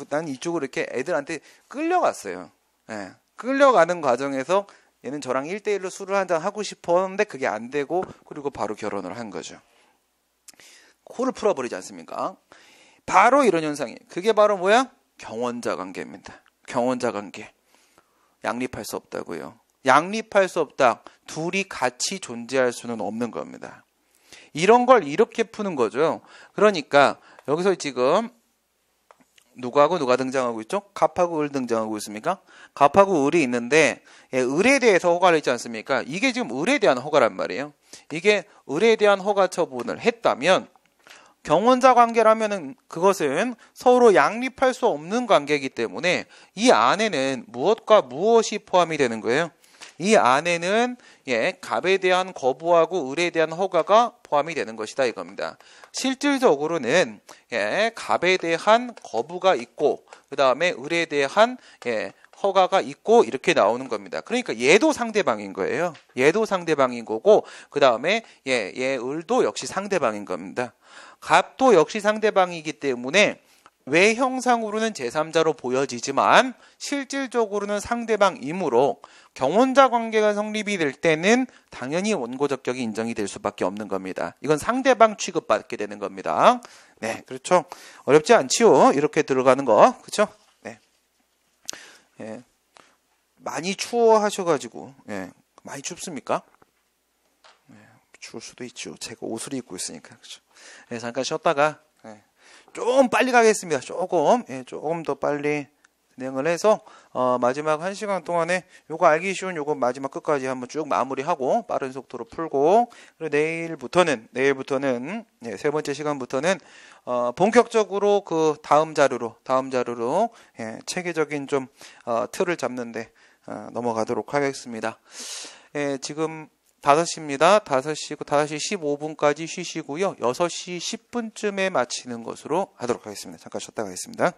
난 이쪽으로 이렇게 애들한테 끌려갔어요. 예, 끌려가는 과정에서 얘는 저랑 1대1로 술을 한잔 하고 싶었는데 그게 안 되고 그리고 바로 결혼을 한 거죠. 코를 풀어버리지 않습니까? 바로 이런 현상이 그게 바로 뭐야? 경원자 관계입니다. 경원자 관계. 양립할 수 없다고요. 양립할 수 없다. 둘이 같이 존재할 수는 없는 겁니다. 이런 걸 이렇게 푸는 거죠. 그러니까 여기서 지금 누구하고 누가 등장하고 있죠? 갑하고 을 등장하고 있습니까? 갑하고 을이 있는데 을에 대해서 허가를 했지 않습니까? 이게 지금 을에 대한 허가란 말이에요. 이게 을에 대한 허가 처분을 했다면 경원자 관계라면은 그것은 서로 양립할 수 없는 관계이기 때문에 이 안에는 무엇과 무엇이 포함이 되는 거예요? 이 안에는 갑에 대한 거부하고 을에 대한 허가가 포함이 되는 것이다 이겁니다. 실질적으로는 갑에 대한 거부가 있고 그 다음에 을에 대한 허가가 있고 이렇게 나오는 겁니다. 그러니까 얘도 상대방인 거예요. 얘도 상대방인 거고 그 다음에 얘 을도 역시 상대방인 겁니다. 갑도 역시 상대방이기 때문에 외형상으로는 제3자로 보여지지만 실질적으로는 상대방이므로 경원자 관계가 성립이 될 때는 당연히 원고적격이 인정이 될 수밖에 없는 겁니다. 이건 상대방 취급받게 되는 겁니다. 네, 그렇죠. 어렵지 않지요. 이렇게 들어가는 거, 그렇죠? 네. 예. 많이 추워 하셔가지고, 많이 춥습니까? 추울 수도 있죠. 제가 옷을 입고 있으니까, 그렇죠. 잠깐 쉬었다가. 좀 빨리 가겠습니다. 조금 더 빨리 진행을 해서 마지막 1시간 동안에 요거 알기 쉬운 요거 마지막 끝까지 한번 쭉 마무리하고 빠른 속도로 풀고 그리고 내일부터는 세 번째 시간부터는 본격적으로 그 다음 자료로 체계적인 좀 틀을 잡는데 넘어가도록 하겠습니다. 지금 5시입니다. 5시고 5시 15분까지 쉬시고요. 6시 10분쯤에 마치는 것으로 하도록 하겠습니다. 잠깐 쉬었다 가겠습니다.